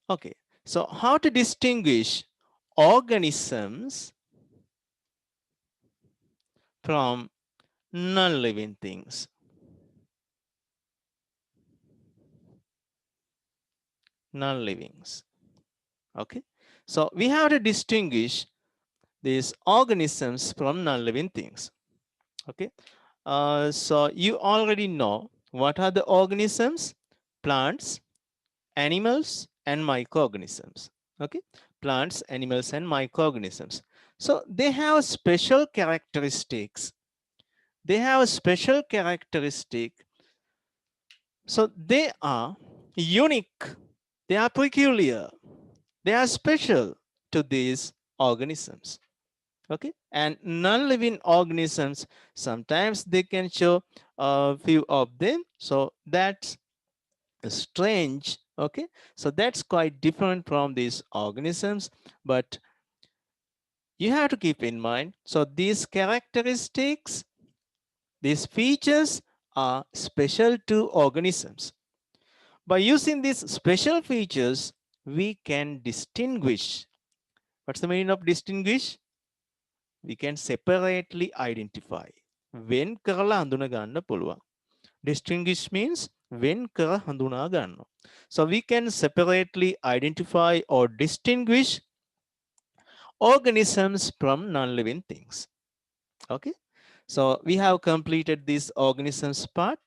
Okay, so how to distinguish organisms from non-living things? Non-livings. Okay, so we have to distinguish these organisms from non-living things. Okay, so you already know what are the organisms: plants, animals, and microorganisms. Okay, plants, animals, and microorganisms. So they have special characteristics. They have a special characteristic. So they are unique. They are peculiar. They are special to these organisms. Okay, and non-living organisms, sometimes they can show a few of them, so that's strange. Okay, so that's quite different from these organisms, but you have to keep in mind, so these characteristics, these features are special to organisms. By using these special features, we can distinguish. What's the meaning of distinguish? We can separately identify. වෙන් කරලා හඳුන ගන්න පුළුවන්. Distinguish means වෙන් කර හඳුනා ගන්නවා. So we can separately identify or distinguish organisms from non-living things. Okay, so we have completed this organisms part.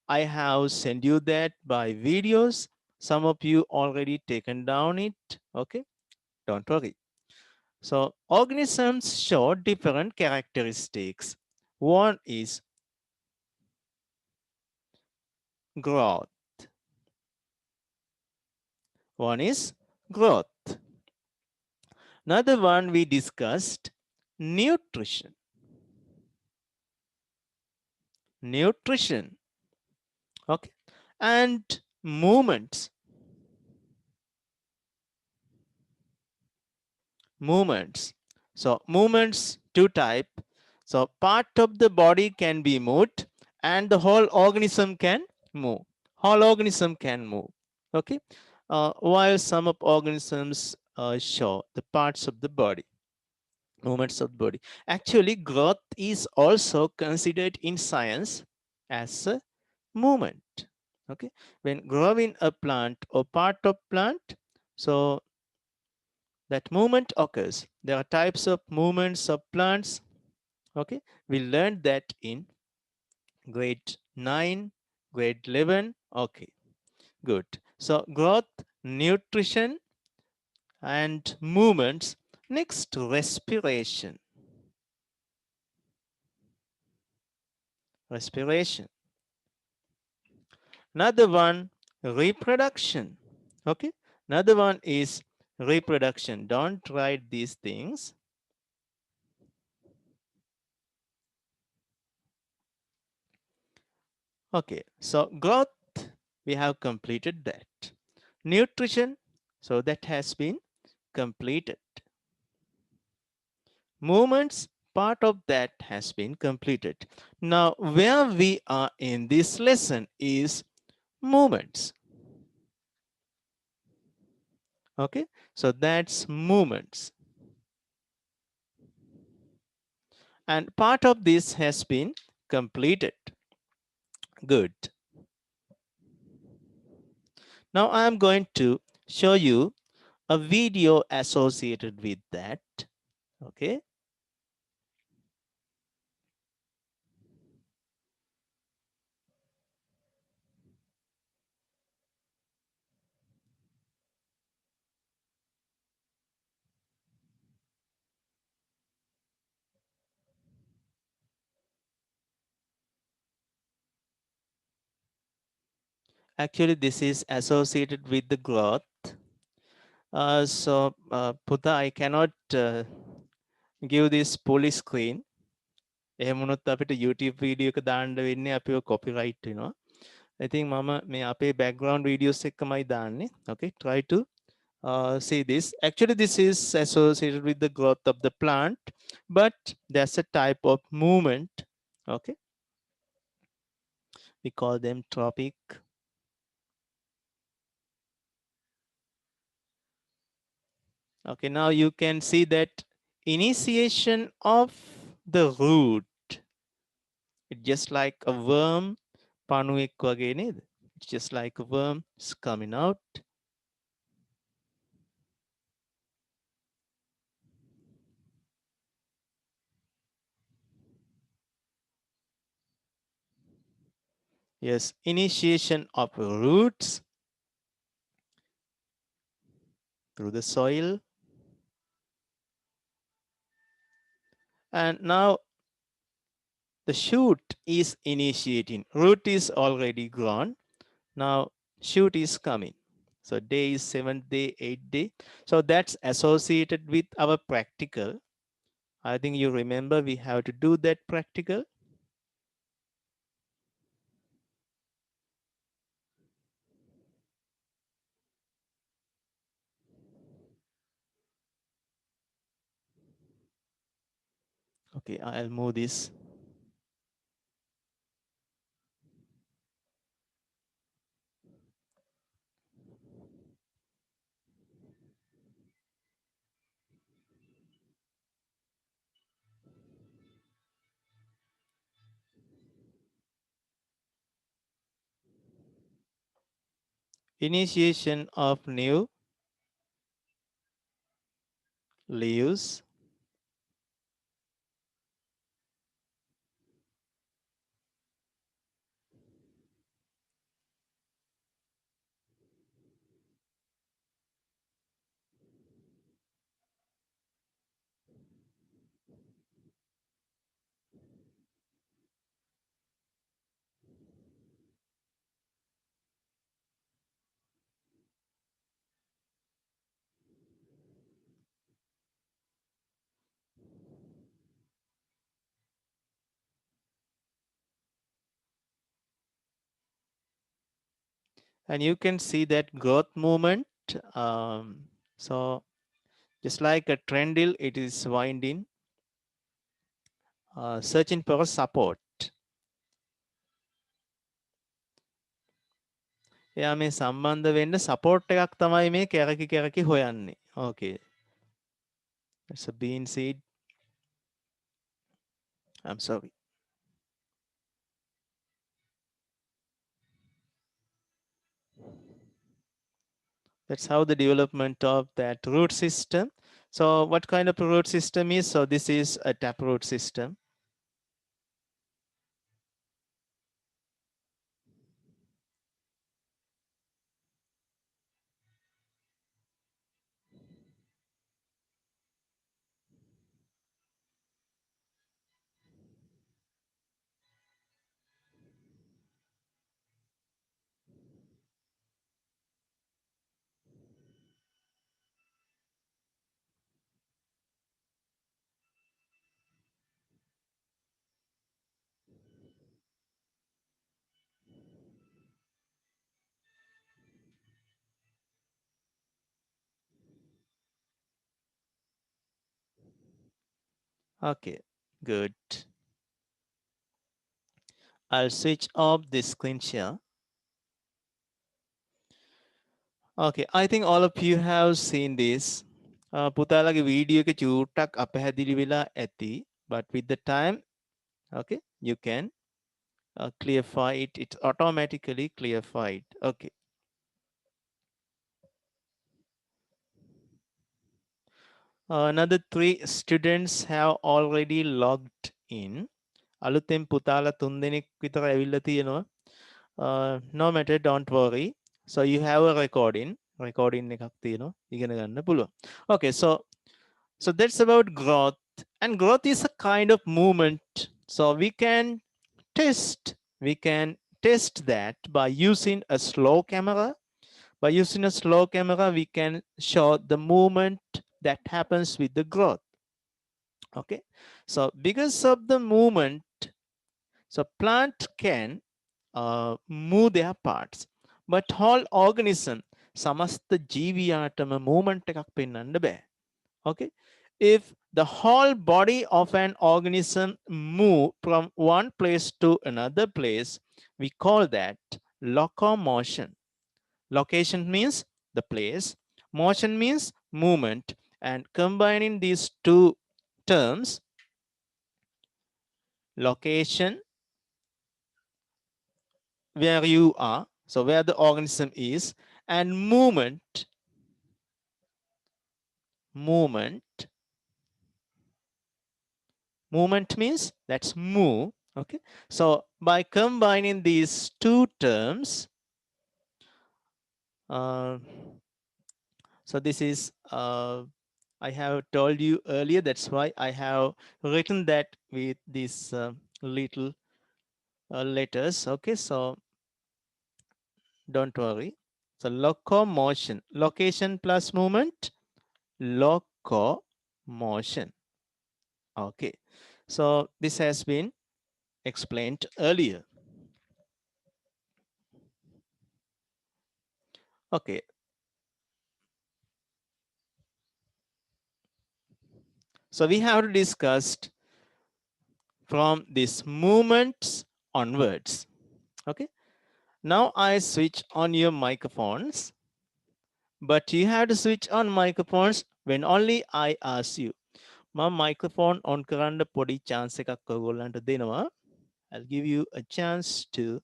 I have sent you that by videos. Some of you already taken down it. Okay, don't worry. So organisms show different characteristics. One is growth. One is growth. Another one we discussed, nutrition. Nutrition. Okay. And movements. Movements. So movements, two type. So part of the body can be moved and the whole organism can move. Whole organism can move. Okay. While some of organisms show the parts of the body, movements of the body. Actually, growth is also considered in science as a movement. Okay. When growing a plant or part of plant, so that movement occurs. There are types of movements of plants. Okay, we learned that in grade 9, grade 11. Okay, good. So growth, nutrition, and movements. Next, respiration. Respiration. Another one, reproduction. Okay, another one is reproduction. Don't write these things. Okay, so growth, we have completed that. Nutrition, so that has been completed. Movements, part of that has been completed. Now, where we are in this lesson is movements. Okay, so that's movements. And part of this has been completed. Good. Now I am going to show you a video associated with that. Okay. Actually, this is associated with the growth. Putha, I cannot give this fully screen. එහෙම වුණොත් අපිට YouTube video එක දාන්න වෙන්නේ අපිව copyright වෙනවා. ඉතින් මම මේ අපේ background videos එකමයි දාන්නේ. Okay, try to see this. Actually, this is associated with the growth of the plant, but there's a type of movement. Okay, we call them tropic. Okay, now you can see that initiation of the root, it's just like a worm, panuek wage neda. It's just like a worm, it's coming out. Yes, initiation of roots through the soil. And now the shoot is initiating. Root is already gone. Now shoot is coming. So day is 7th day, 8th day. So that's associated with our practical. I think you remember we have to do that practical. Okay, I'll move this. Initiation of new leaves. And you can see that growth movement. So just like a trendle, it is winding, searching for a support. එයා මේ සම්බන්ධ වෙන්න support එකක් තමයි මේ කැරකි කැරකි හොයන්නේ. Okay, it's a bean seed. I'm sorry. That's how the development of that root system. So what kind of a root system is? So this is a taproot system. Okay, good. I'll switch off the screen share. Okay, I think all of you have seen this. පුතාලගේ video එක චූට්ටක් අපහැදිලි වෙලා ඇති. But with the time, okay, you can clarify it. It automatically clarified. Okay. Another 3 students have already logged in. අලුතෙන් පුතාලා 3 දෙනෙක් විතර ඇවිල්ලා තියෙනවා. No matter, don't worry. So you have a recording. Recording එකක් තියෙනවා. ඉගෙන ගන්න පුළුවන්. Okay, so that's about growth. And growth is a kind of movement. So we can test that by using a slow camera. By using a slow camera, we can show the movement that happens with the growth. Okay, so because of the movement, so plant can move their parts, but whole organism samastha ජීවියාටම movement එකක් පෙන්වන්න බෑ. Okay, if the whole body of an organism move from one place to another place, we call that locomotion. Location means the place, motion means movement, And combining these two terms, location, where you are, so where the organism is, and movement, movement means that's move. Okay, so by combining these two terms, so this is I have told you earlier, that's why I have written that with these little letters. Okay, so don't worry. So locomotion, location plus movement, locomotion. Okay, so this has been explained earlier. Okay, so we have discussed from these movements onwards. Okay, now I switch on your microphones, but you have to switch on microphones when only I ask you. My microphone on කරන්න පොඩි chance එකක් ඔයගොල්ලන්ට දෙනවා. I'll give you a chance to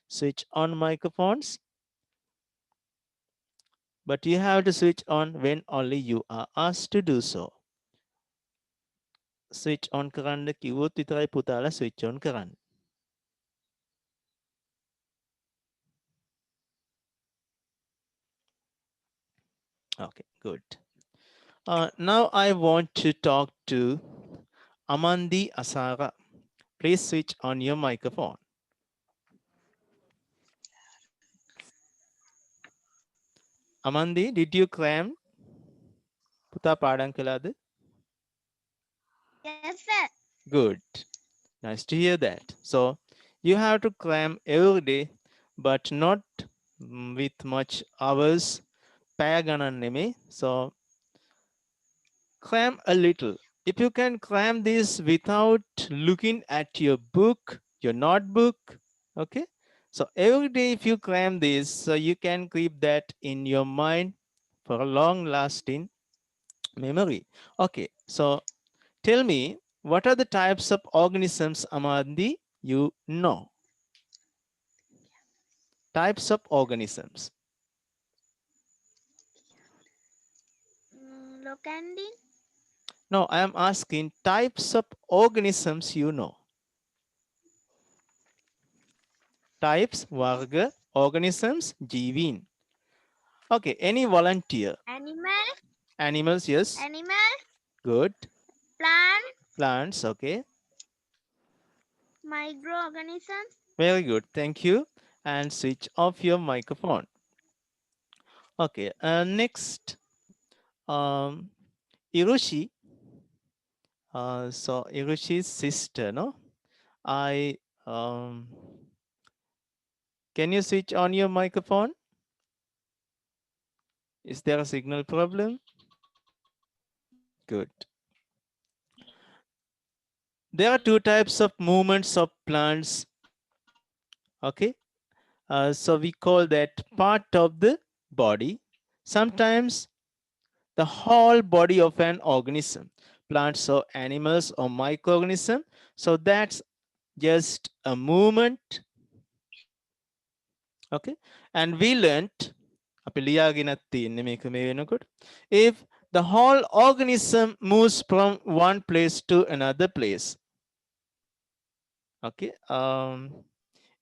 switch on microphones, but you have to switch on when only you are asked to do so. Switch on කරන්න කිව්වොත් විතරයි පුතාලා switch on කරන්න. Okay, good. Now I want to talk to Amandi Asara. Please switch on your microphone. Amandi, did you cram? පුතා පාඩම් කළාද? Yes, sir. Good. Nice to hear that. So you have to cram every day, but not with much hours. පැය ගණන් නෙමෙයි. So cram a little. If you can cram this without looking at your book, your notebook, okay? So every day if you cram this, so you can keep that in your mind for a long lasting memory. Okay, so tell me, what are the types of organisms, Amandi, you know? Types of organisms. Locandi. No, I am asking types of organisms you know. Types, varga, organisms, ජීවීන්. Okay, any volunteer? Animal. Animals, yes. Animal. Good. Plant. Plants, okay. Microorganisms. Very good, thank you. And switch off your microphone. Okay, next, Hiroshi. So Hiroshi's sister, no? Can you switch on your microphone? Is there a signal problem? Good. There are two types of movements of plants. Okay. So we call that part of the body. Sometimes the whole body of an organism, plants or animals or microorganism. So that's just a movement. Okay. And we learned, if the whole organism moves from one place to another place. Okay.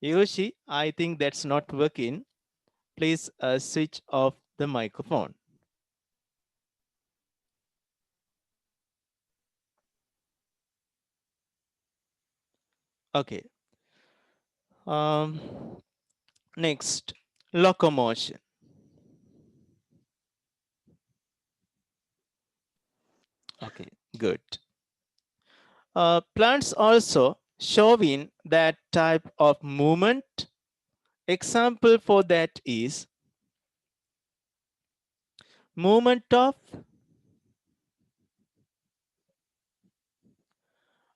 Yoshi, I think that's not working. Please switch off the microphone. Okay. Next, locomotion. Okay, good. Plants also showing that type of movement. Example for that is movement of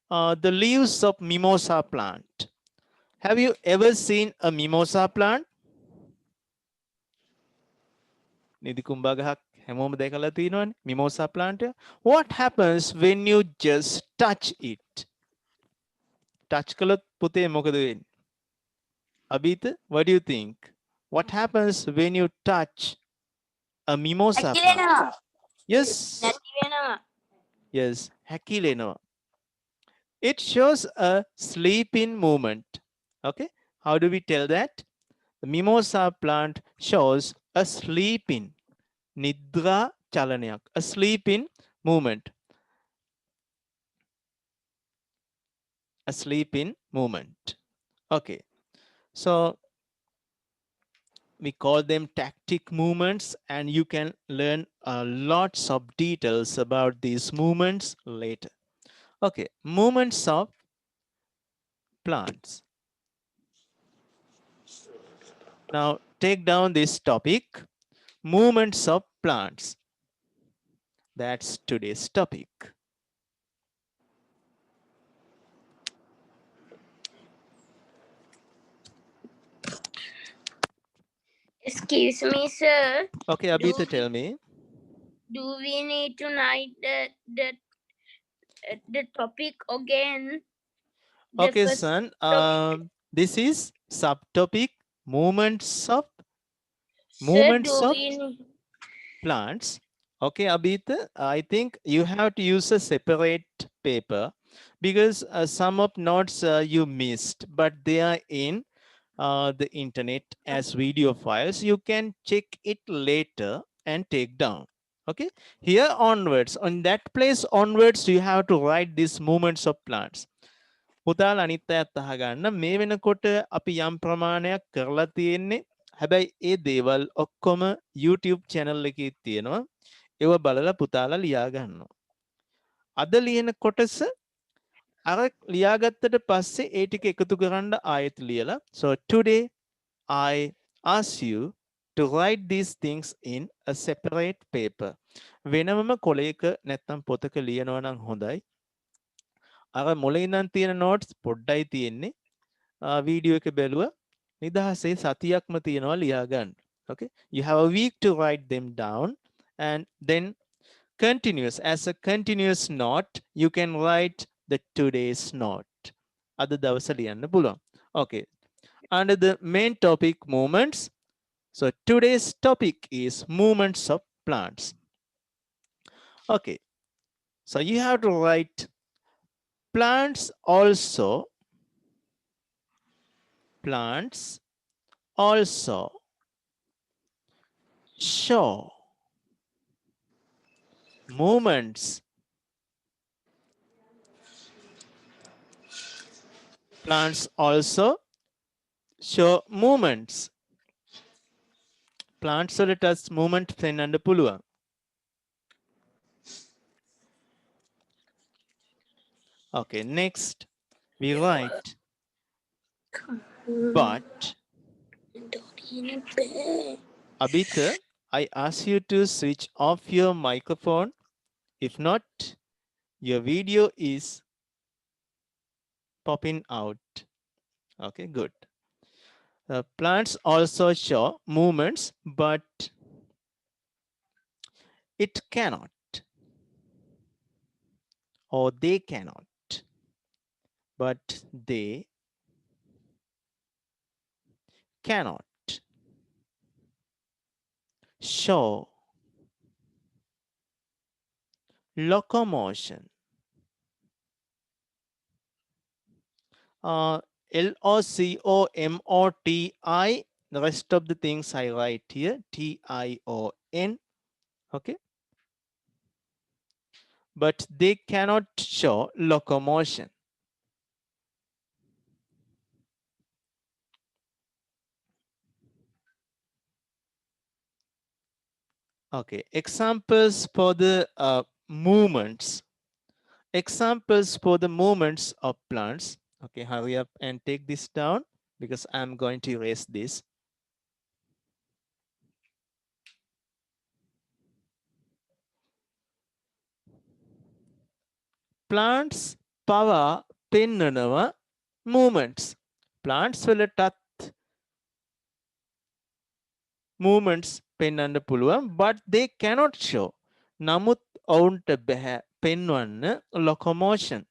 the leaves of mimosa plant. Have you ever seen a mimosa plant? නිදි කුම්බා ගහක් හැමෝම දැකලා තියෙනවනේ mimosa plant එක. What happens when you just touch it? touch කළොත් පුතේ මොකද වෙන්නේ? Abita, what do you think? What happens when you touch a mimosa plant? Yes. Yes, හැකිලෙනවා. It shows a sleeping movement. Okay, how do we tell that? The mimosa plant shows a sleeping nidra chalanayak, a sleeping movement, a sleeping movement. Okay, so we call them tactic movements, and you can learn lots of details about these movements later. Okay, movements of plants. Now take down this topic, movements of plants. That's today's topic. Excuse me, sir. Okay, Abita, tell me. Do we need to write the topic again? The Okay, first son. topic. This is subtopic movements of Sir, do we plants. Okay, Abita, I think you have to use a separate paper because some of notes you missed, but they are in the internet as video files. You can check it later and take down. Okay, here onwards, on that place onwards, you have to write these movements of plants. පුතාල අනිත් අයත් අහගන්න මේ වෙනකොට අපි යම් ප්‍රමාණයක් කරලා තියෙන්නේ. හැබැයි ඒ දේවල් ඔක්කොම YouTube channel එකේ තියෙනවා. ඒව බලලා පුතාලා ලියා ගන්නවා. අද ලියන කොටස අර ලියාගත්තට පස්සේ ඒ ටික එකතු කරන්න ආයෙත් ලියලා. So today I ask you to write these things in a separate paper. වෙනමම කොලයක නැත්තම් පොතක ලියනවා නම් හොඳයි. අර මුලින් ඉඳන් තියෙන notes පොඩ්ඩයි තියෙන්නේ. වීඩියෝ එක බැලුවා නිදහසේ සතියක්ම තියනවා ලියා ගන්න. Okay, you have a week to write them down, and then continuous, as a continuous note you can write the today's note. අද දවස ලියන්න පුළුවන්. Okay, under the main topic movements, so today's topic is movements of plants. Okay, so you have to write plants also show movements. Plants also show movements. Plants වලට movement පෙන්වන්න පුළුවන්. Okay, next we write but. Abita, I ask you to switch off your microphone. If not, your video is popping out. Okay, good. Plants also show movements, but it cannot, or they cannot, but they cannot show locomotion. LOCOMOTI, the rest of the things I write here, TION. Okay, but they cannot show locomotion. Okay, examples for the movements. Examples for the movements of plants. Okay, hurry up and take this down because I'm going to erase this. Plants power පෙන්නනවා movements. Plants වලටත් movements පෙන්වන්න පුළුවන්, but they cannot show. නමුත් ඔවුන්ට බෑ පෙන්වන්න locomotion.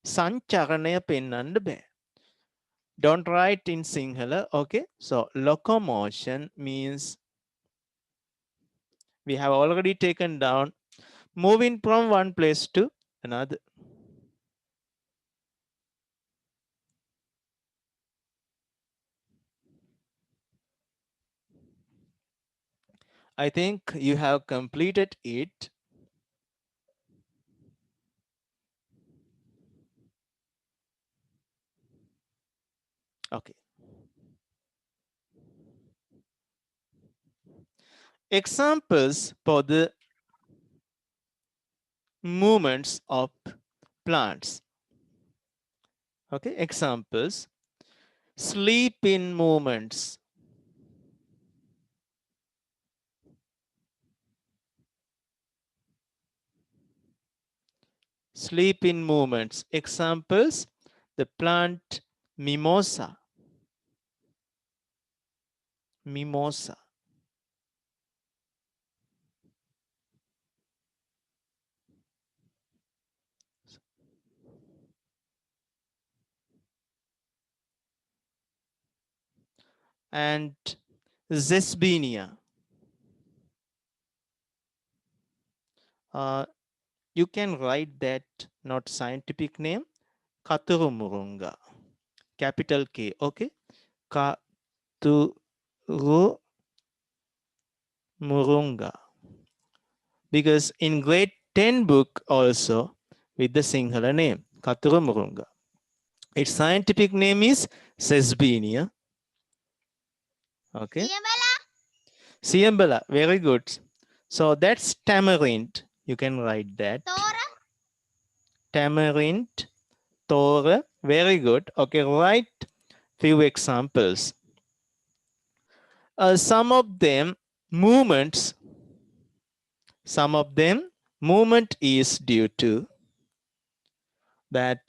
සංචරණය පෙන්වන්න බෑ. Don't write in Sinhala, okay? So locomotion means we have already taken down moving from one place to another. I think you have completed it. Okay. Examples for the movements of plants. Okay, examples. Sleep in movements. Sleep in movements. Examples, the plant mimosa. Mimosa. And Zesbenia. You can write that, not scientific name, Katurumurunga. Capital K, okay? Katurumurunga. Because in grade 10 book also with the Sinhala name, Katurumurunga. Its scientific name is Sesbenia. Okay. Siembala, very good. So that's tamarind. You can write that. Tamarind, Tora, very good. Okay, write few examples. Some of them movement is due to that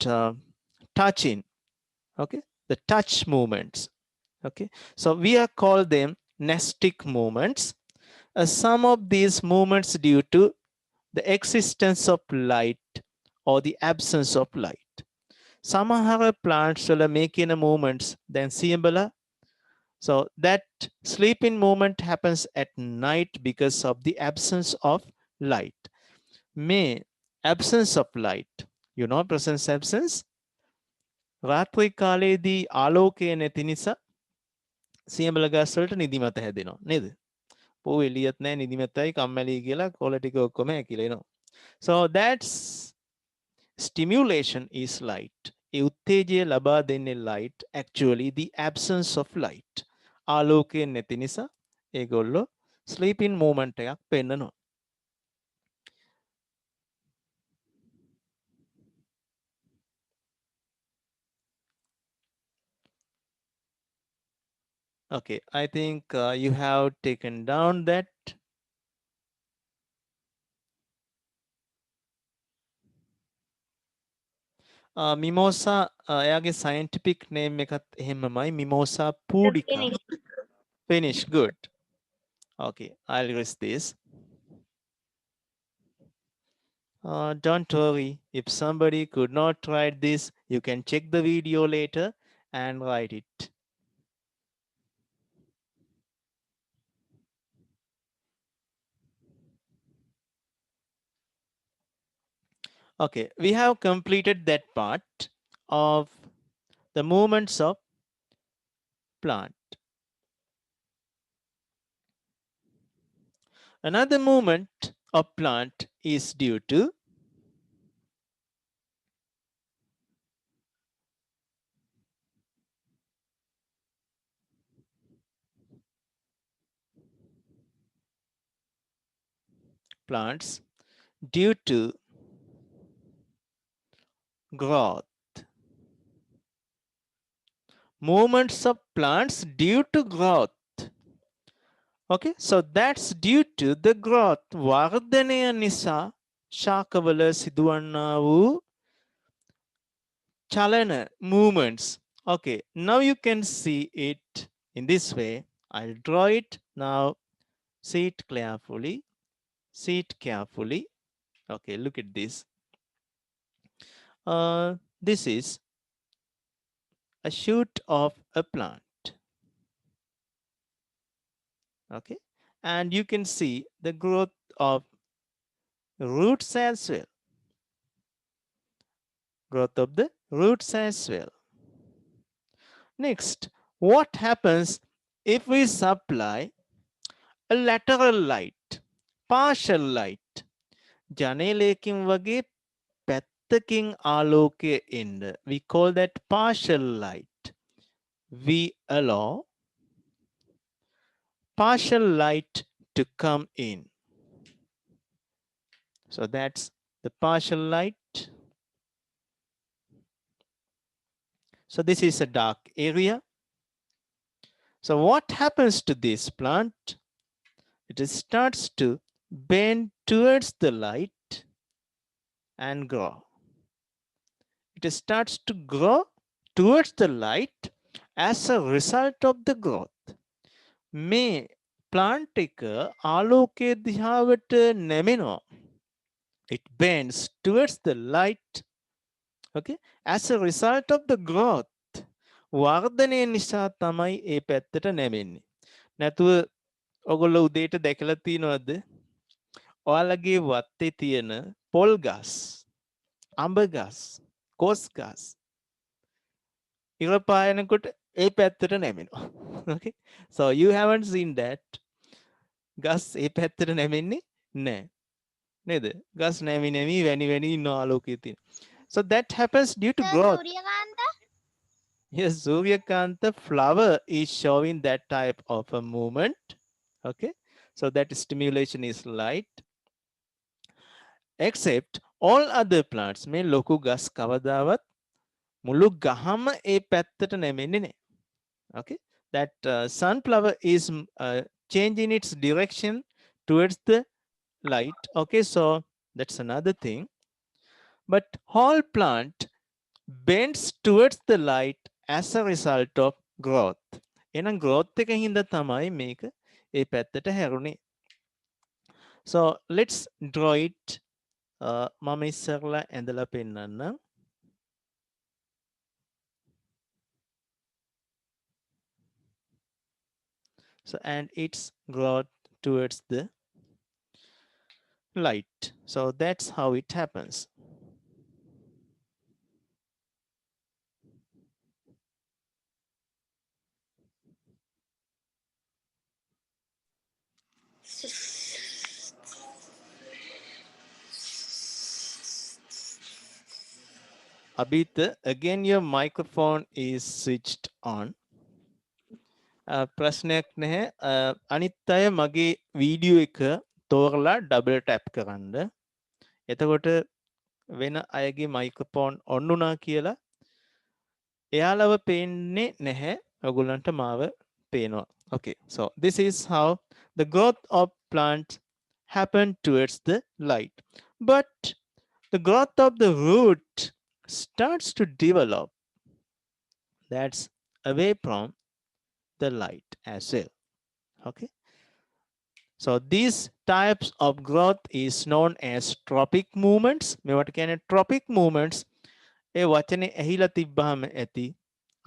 touching. Okay, the touch movements. Okay, so we are called them nestic movements. Some of these movements due to the existence of light or the absence of light. Samahara plants will make in a movements then siembala. So that sleeping movement happens at night because of the absence of light. May absence of light. You know presence absence. රාත්‍රී කාලයේදී ආලෝකය නැති නිසා සියඹල ගස් වලට නිදිමත හැදෙනවා නේද? පො එළියත් නැහැ නිදිමතයි කම්මැලි කියලා කොළ ටික ඔක්කොම හැකිලෙනවා. So that's stimulation is light. ඒ උත්තේජය ලබා දෙන්නේ light, actually the absence of light. ආලෝකය නැති නිසා ඒගොල්ලෝ sleeping movement එකක් පෙන්නනවා. Okay, I think you have taken down that. Mimosa, එයාගේ scientific name එකත් එහෙමමයි, Mimosa pudica. Finish, good. Okay, I'll erase this. Don't worry, if somebody could not write this, you can check the video later and write it. Okay, we have completed that part of the movements of plant. Another movement of plant is due to plants due to growth. Movements of plants due to growth. Okay, so that's due to the growth. වර්ධනය නිසා ශාකවල සිදුවන්නා වූ chalana movements. Okay, now you can see it in this way. I'll draw it now. See it carefully. See it carefully. Okay, look at this. This is a shoot of a plant. Okay, and you can see the growth of roots as well. Growth of the roots as well. Next, what happens if we supply a lateral light, partial light? ජනේලයකින් වගේ පැත්තකින් ආලෝකය එන්න. We call that partial light. We allow partial light to come in. So that's the partial light. So this is a dark area. So what happens to this plant? It starts to bend towards the light and grow. It starts to grow towards the light as a result of the growth. මේ plant එක ආලෝකයේ දිහාවට නැමෙනවා. It bends towards the light. Okay, as a result of the growth. වර්ධනය නිසා තමයි ඒ පැත්තට නැමෙන්නේ. නැතුව ඔගොල්ලෝ උදේට දැකලා තියෙනවද? ඔයාලගේ වත්තේ තියෙන පොල් ගස්, අඹ ගස්, කොස් ගස් ඉර පායනකොට ඒ පැත්තට නැමෙනවා. Okay, so you haven't seen that. ගස් ඒ පැත්තට නැමෙන්නේ නැහැ. නේද? ගස් නැමි නැමි වැනි වැනි ඉන්න ආලෝකයේ තියෙන. So that happens due to growth. සූර්යකාන්ත Yes, Suryakanta flower is showing that type of a movement. Okay, so that stimulation is light. Except all other plants may ලොකු ගස් කවදාවත් මුළු ගහම ඒ පැත්තට නැමෙන්නේ නැහැ. Okay, that sunflower is changing its direction towards the light. Okay, so that's another thing. But whole plant bends towards the light as a result of growth. එහෙනම් growth එකකින් හින්දා තමයි මේක ඒ පැත්තට හැරුණේ. So let's draw it. මම ඉස්සරලා ඇඳලා පෙන්නන්නම්. So and its growth towards the light. So that's how it happens. Abhita, again your microphone is switched on. ප්‍රශ්නයක් නැහැ. අනිත් අය මගේ වීඩියෝ එක තෝරලා ඩබල් ටැප් කරන්න. එතකොට වෙන අයගේ මයික්‍රොෆෝන් ඔන් වුණා කියලා එයාලව පේන්නේ නැහැ. ඔයගොල්ලන්ට මාව පේනවා. Okay, so this is how the growth of plant happen towards the light. But the growth of the root starts to develop. That's away from the light as well. Okay, so these types of growth is known as tropic movements. මේවට කියන්නේ tropic movements. ඒ වචනේ ඇහිලා තිබ්බහම ඇති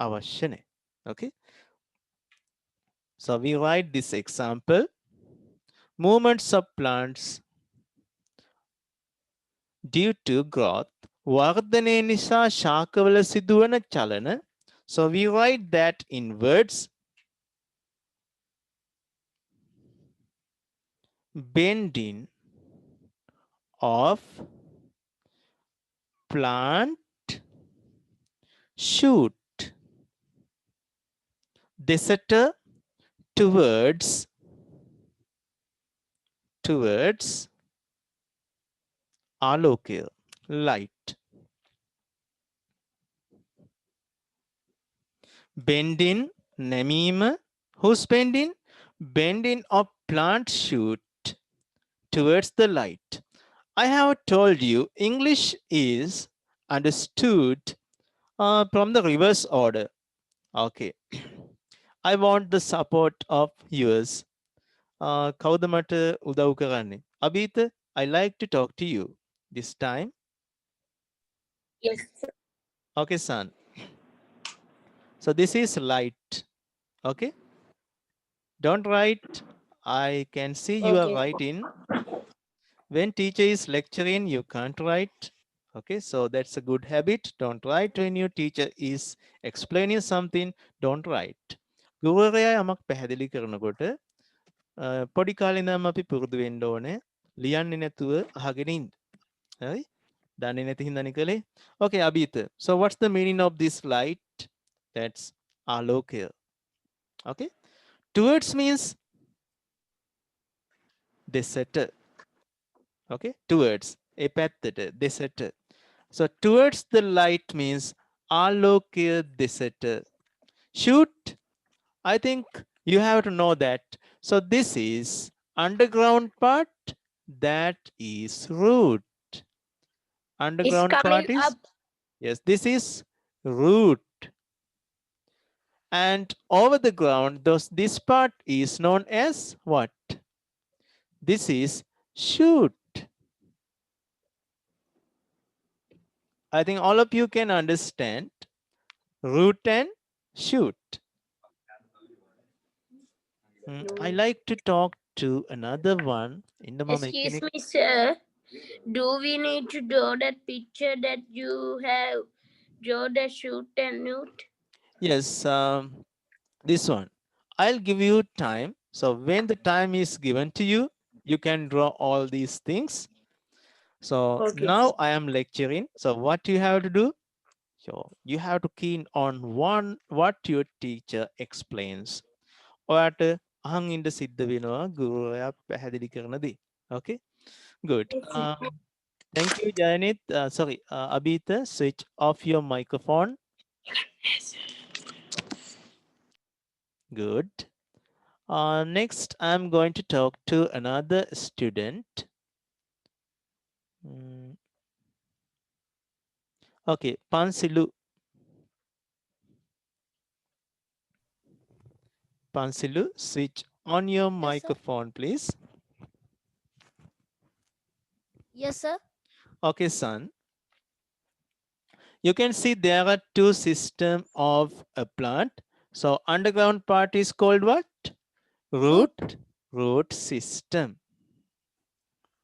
අවශ්‍ය නැහැ. Okay, so we write this example. Movements of plants due to growth. වර්ධනය නිසා ශාකවල සිදුවන චලන. So we write that in words. Bending of plant shoot දෙසට towards ආලෝකය light. Bending නැමීම. Who's bending? Bending of plant shoot towards the light. I have told you English is understood from the reverse order. Okay, I want the support of yours. කවුද මට උදව් කරන්නේ? Abita, I like to talk to you this time. Yes, sir. Okay, son. So this is light. Okay. Don't write. I can see you are Okay. writing. When teacher is lecturing, you can't write. Okay, so that's a good habit. Don't write when your teacher is explaining something. Don't write. ගුරුවරයා යමක් පැහැදිලි කරනකොට පොඩි කාලේ ඉඳන්ම අපි පුරුදු වෙන්න ඕනේ ලියන්නේ නැතුව අහගෙන ඉන්න. හරි? දන්නේ නැති හින්දානේ කළේ. Okay, Abita. So what's the meaning of this light? That's ආලෝකය. Okay? Towards means දෙසට. Okay? Towards. ඒ පැත්තට දෙසට. So towards the light means ආලෝකය දෙසට. Shoot. I think you have to know that. So this is underground part. That is root. It's Underground coming part is, up. yes, this is root. And over the ground, this part is known as what? This is shoot. I think all of you can understand root and shoot. I like to talk to another one in the Excuse me, sir. Do we need to draw that picture that you have? Draw the shoot and newt? Yes, this one. I'll give you time. So when the time is given to you, you can draw all these things. So Okay. now I am lecturing. So what you have to do? So you have to keen on what your teacher explains. ඔයාට අහන් ඉන්න සිද්ධ වෙනවා ගුරුවරයා පැහැදිලි කරන දේ. Okay? Good. Thank you, Jayanith. Sorry, Abita, switch off your microphone. Good. Next, I'm going to talk to another student. Okay, Pansilu. Pansilu, switch on your microphone, please. Yes, sir. Okay, son. You can see there are two systems of a plant. So underground part is called what? Root system.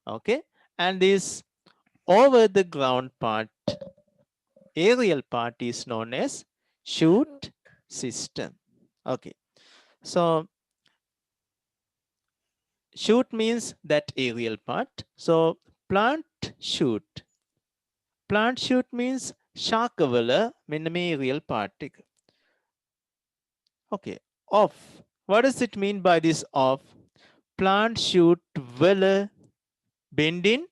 Okay, and this over the ground part, aerial part is known as shoot system. Okay, so shoot means that aerial part. So plant shoot means ශාකවල මෙන්න මේ aerial part එක. Okay, off. What does it mean by this off? Plant shoot වල bending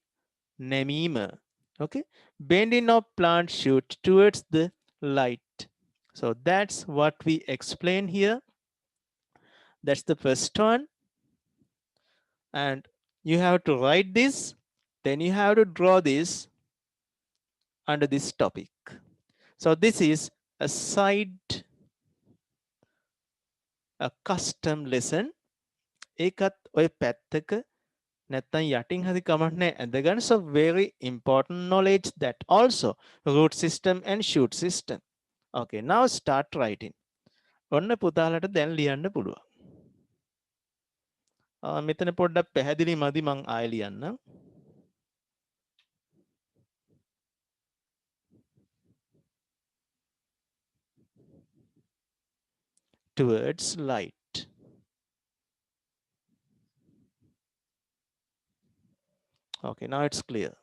නැමීම. Okay, bending of plant shoot towards the light. So that's what we explain here. That's the first one. And you have to write this. Then you have to draw this under this topic. So this is a custom lesson. ඒකත් ඔය පැත්තක නැත්තම් යටින් හරි කමක් නැහැ ඇඳගන්න. So very important knowledge that also root system and shoot system. Okay, now start writing. ඔන්න පුතාලට දැන් ලියන්න පුළුවන්. මෙතන පොඩ්ඩක් පැහැදිලි මදි මං ආයෙ ලියන්නම්. Towards light. Okay, now it's clear.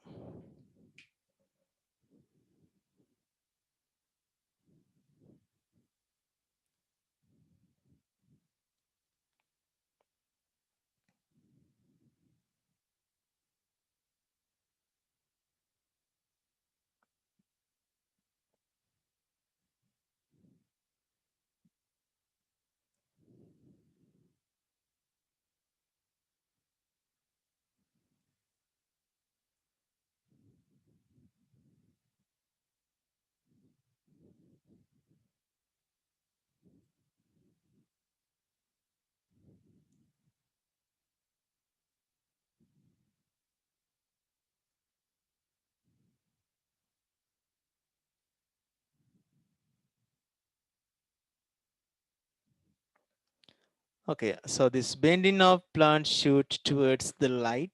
Okay, so this bending of plant shoot towards the light.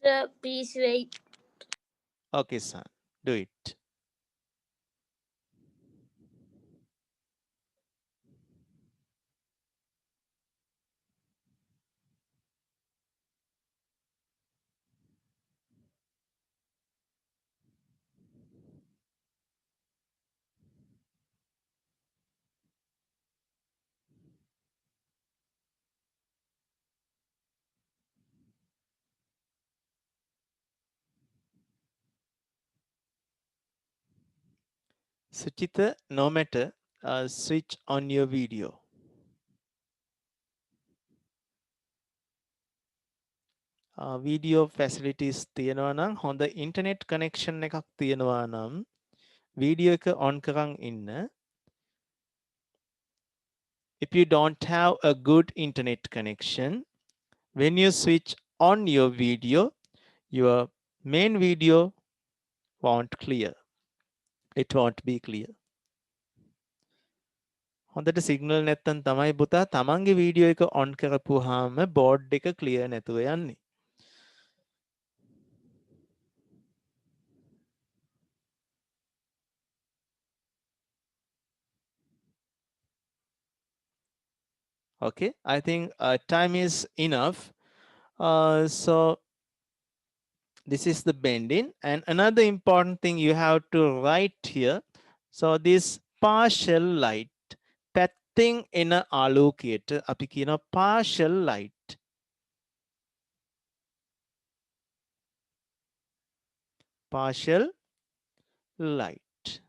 Sir, please wait. Okay, son, do it. Suchita, no matter, switch on your video. Video facilities තියෙනවා නම් හොඳ internet connection එකක් තියෙනවා නම් video එක on කරන් ඉන්න. If you don't have a good internet connection, when you switch on your video, your main video won't clear. It won't be clear. හොඳට සිග්නල් නැත්තම් තමයි පුතා තමන්ගේ වීඩියෝ එක on කරපුවාම board එක clear නැතුව යන්නේ. Okay, I think time is enough. So this is the bending, and another important thing you have to write here. So this partial light, පැත්තෙන් එන ආලෝකයට අපි කියන partial light. Partial light.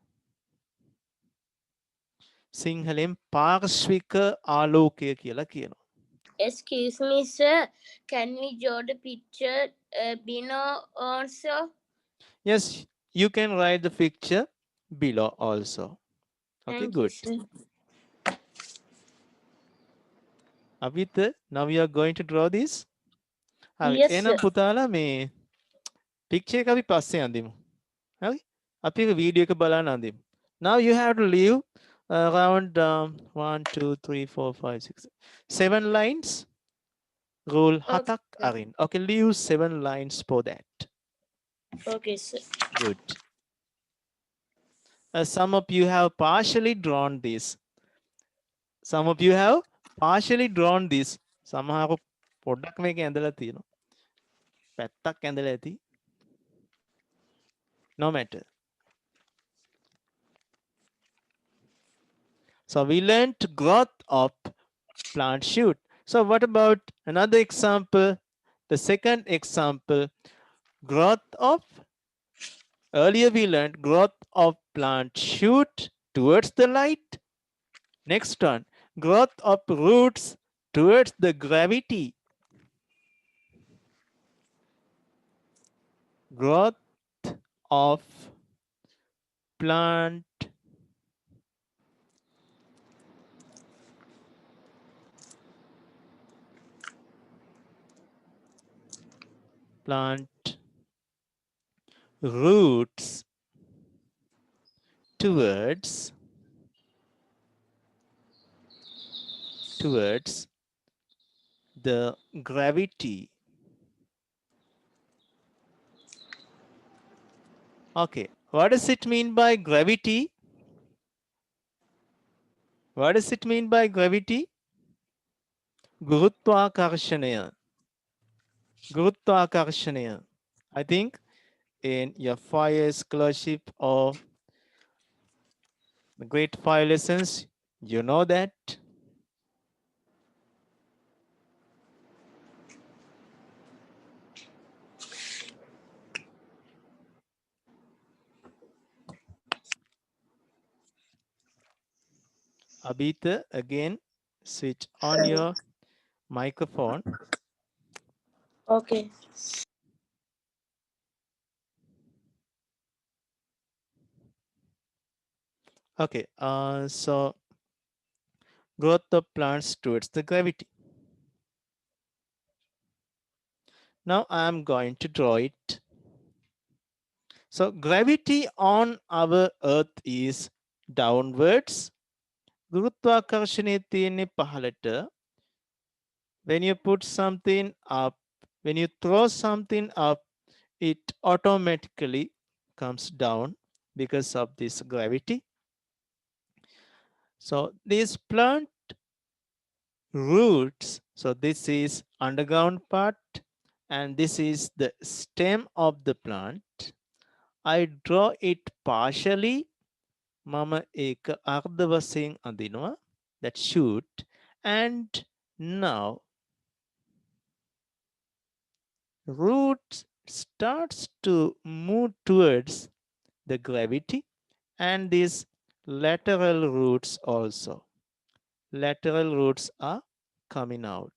සිංහලෙන් පාර්ශ්වික ආලෝකය කියලා කියනවා. Excuse me, sir. Can we draw the picture below also? Yes, you can write the picture below also. Okay, Thank good. you, sir. Avita, now you are going to draw this. Yes, එහෙනම් sir. පුතාලා මේ picture එක අපි පස්සේ අඳිමු. හරි? අපි එක video එක බලන්න අඳිමු. Now you have to leave around 1 2 3 4 5 6 7 lines. Rule hatak arin. Okay, leave 7 lines for that. Okay, sir. Good. Some of you have partially drawn this. Some of you have partially drawn this. සමහරව පොඩ්ඩක් මේක ඇඳලා තියෙනවා. පැත්තක් ඇඳලා ඇති. No matter. So we learned growth of plant shoot. So what about another example? The second example, growth of, earlier we learned growth of plant shoot towards the light. Next one, growth of roots towards the gravity. Growth of plant roots towards the gravity. Okay, what does it mean by gravity? What does it mean by gravity? Gurutvakarshanaය. Gurutvakarshanaය. I think in your 5 year scholarship or the grade 5 lessons, you know that. Abita, again, switch on your microphone. Okay. Okay, so growth of plants towards the gravity. Now I am going to draw it. So gravity on our earth is downwards. ගුරුත්වාකර්ෂණය තියෙන්නේ පහළට. When you put something up, when you throw something up, it automatically comes down because of this gravity. So these plant roots, so this is underground part and this is the stem of the plant. I draw it partially. මම ඒක අර්ධ වශයෙන් අඳිනවා. That shoot. And now root starts to move towards the gravity and these lateral roots also. Lateral roots are coming out.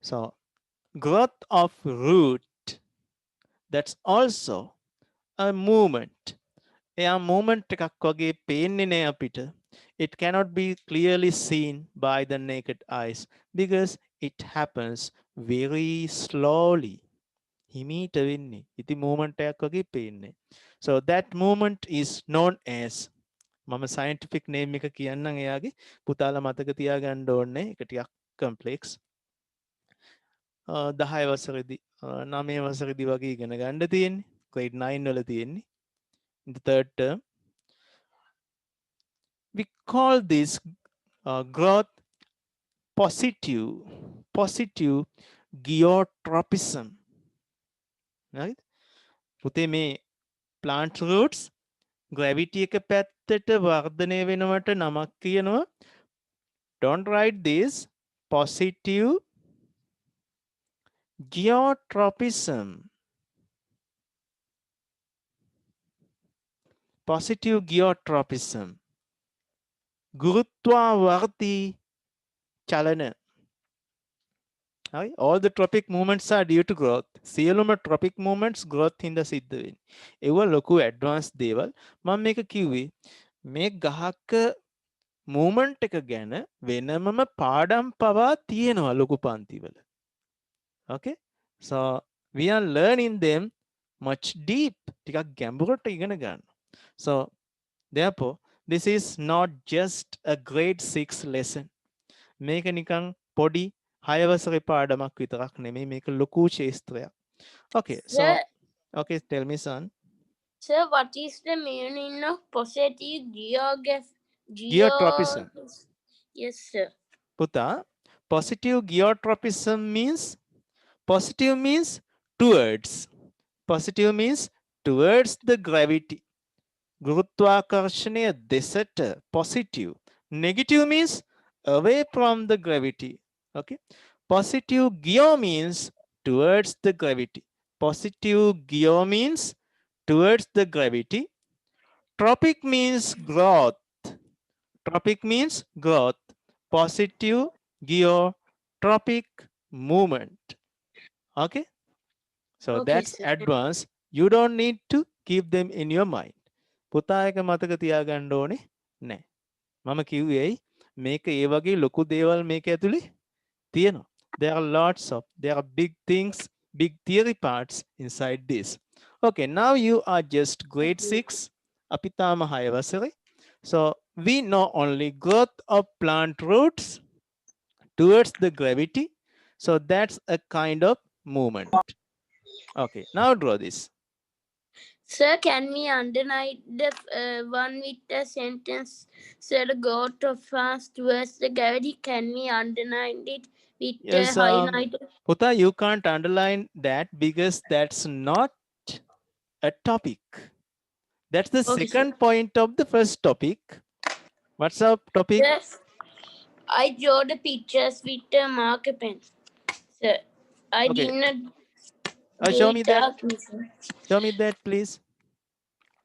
So growth of root, that's also a movement. එයා movement එකක් වගේ පේන්නේ නෑ අපිට. It cannot be clearly seen by the naked eyes because it happens very slowly. හිමීට වෙන්නේ. ඉතින් movement එකක් වගේ පේන්නේ. So that movement is known as, මම scientific name එක කියන්නම් එයාගේ. පුතාලා මතක තියාගන්න ඕනේ. ඒක ටිකක් complex. 10 වසරේදී 9 වසරේදී වගේ ඉගෙන ගන්න තියෙන්නේ. grade 9 වල තියෙන්නේ. In the third term, we call this growth positive geotropism. Right? පුතේ මේ plant roots gravity එක පැත්තට වර්ධනය වෙනවට නමක් කියනවා. Don't write this. Positive geotropism. Positive geotropism. ගුරුත්වාවර්ති චලන. Right? All the tropic movements are due to growth. සියලුම tropic movements growth හින්දා සිද්ධ වෙන්නේ. ඒව ලොකු advanced දේවල්. මම මේක කිව්වේ මේ ගහක movement එක ගැන වෙනමම පාඩම් පවා තියෙනවා ලොකු පන්තිවල. Okay? So we are learning them much deep. ටිකක් ගැඹුරට ඉගෙන ගන්න. So therefore this is not just a grade 6 lesson. මේක නිකන් පොඩි 6 වසරේ පාඩමක් විතරක් නෙමෙයි මේක ලොකු ශාස්ත්‍රයක්. Okay, so Sir, okay, tell me son. sir, what is the meaning of positive Geotropism. Yes, sir. Puta, positive geotropism means positive means towards. Positive means towards the gravity. ගුරුත්වාකර්ෂණය දෙසට positive. Negative means away from the gravity. Okay. Positive geo means towards the gravity. Positive geo means towards the gravity. Tropic means growth. Tropic means growth. Positive geotropic movement. Okay. So Okay, that's sir. advanced. You don't need to keep them in your mind. පුතා එක මතක තියාගන්න ඕනේ නෑ. මම කිව්වේ මේක ඒ වගේ ලොකු දේවල් මේක ඇතුලේ තියෙනවා. There are lots of, there are big things, big theory parts inside this. Okay, now you are just grade 6. අපි තාම 6 වසරේ. So we know only growth of plant roots towards the gravity. So that's a kind of movement. Okay, now draw this. Sir, can we underline the one with the sentence, sir, go too fast towards the gravity? Can we underline it with the Yes, highlighter? Puta, you can't underline that because that's not a topic. That's the Okay, second point of the first topic. What's up topic? Yes, I draw the pictures with the marker pen. Sir, I Okay. did not Show do me it that. darkly, sir. Show me that, please.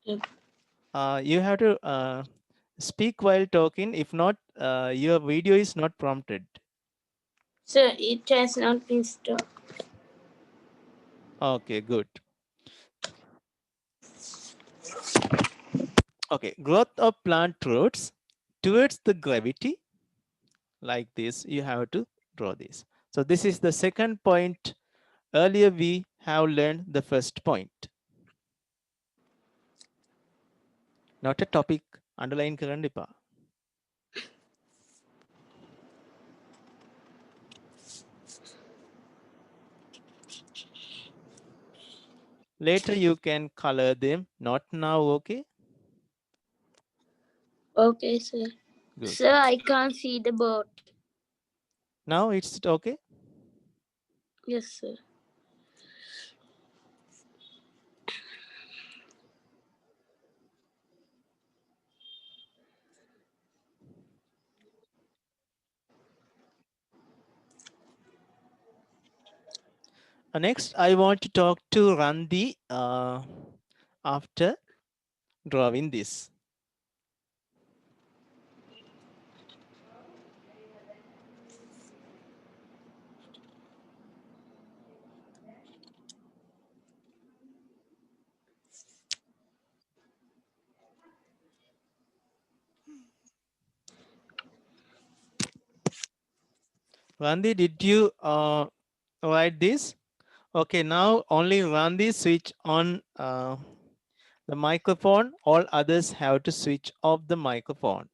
Yep. You have to speak while talking. If not, your video is not prompted. Sir, it has not been stopped. Okay, good. Okay, growth of plant roots towards the gravity. Like this, you have to draw this. So this is the second point. Earlier we have learned the first point. Not a topic. Underline කරන්න එපා. Later you can color them. Not now, okay? Okay, sir. Good. Sir, I can't see the board. Now it's okay? Yes, sir. Next, I want to talk to Randi after drawing this. Randi, did you write this? Okay, now only Randi switch on the microphone. All others have to switch off the microphone.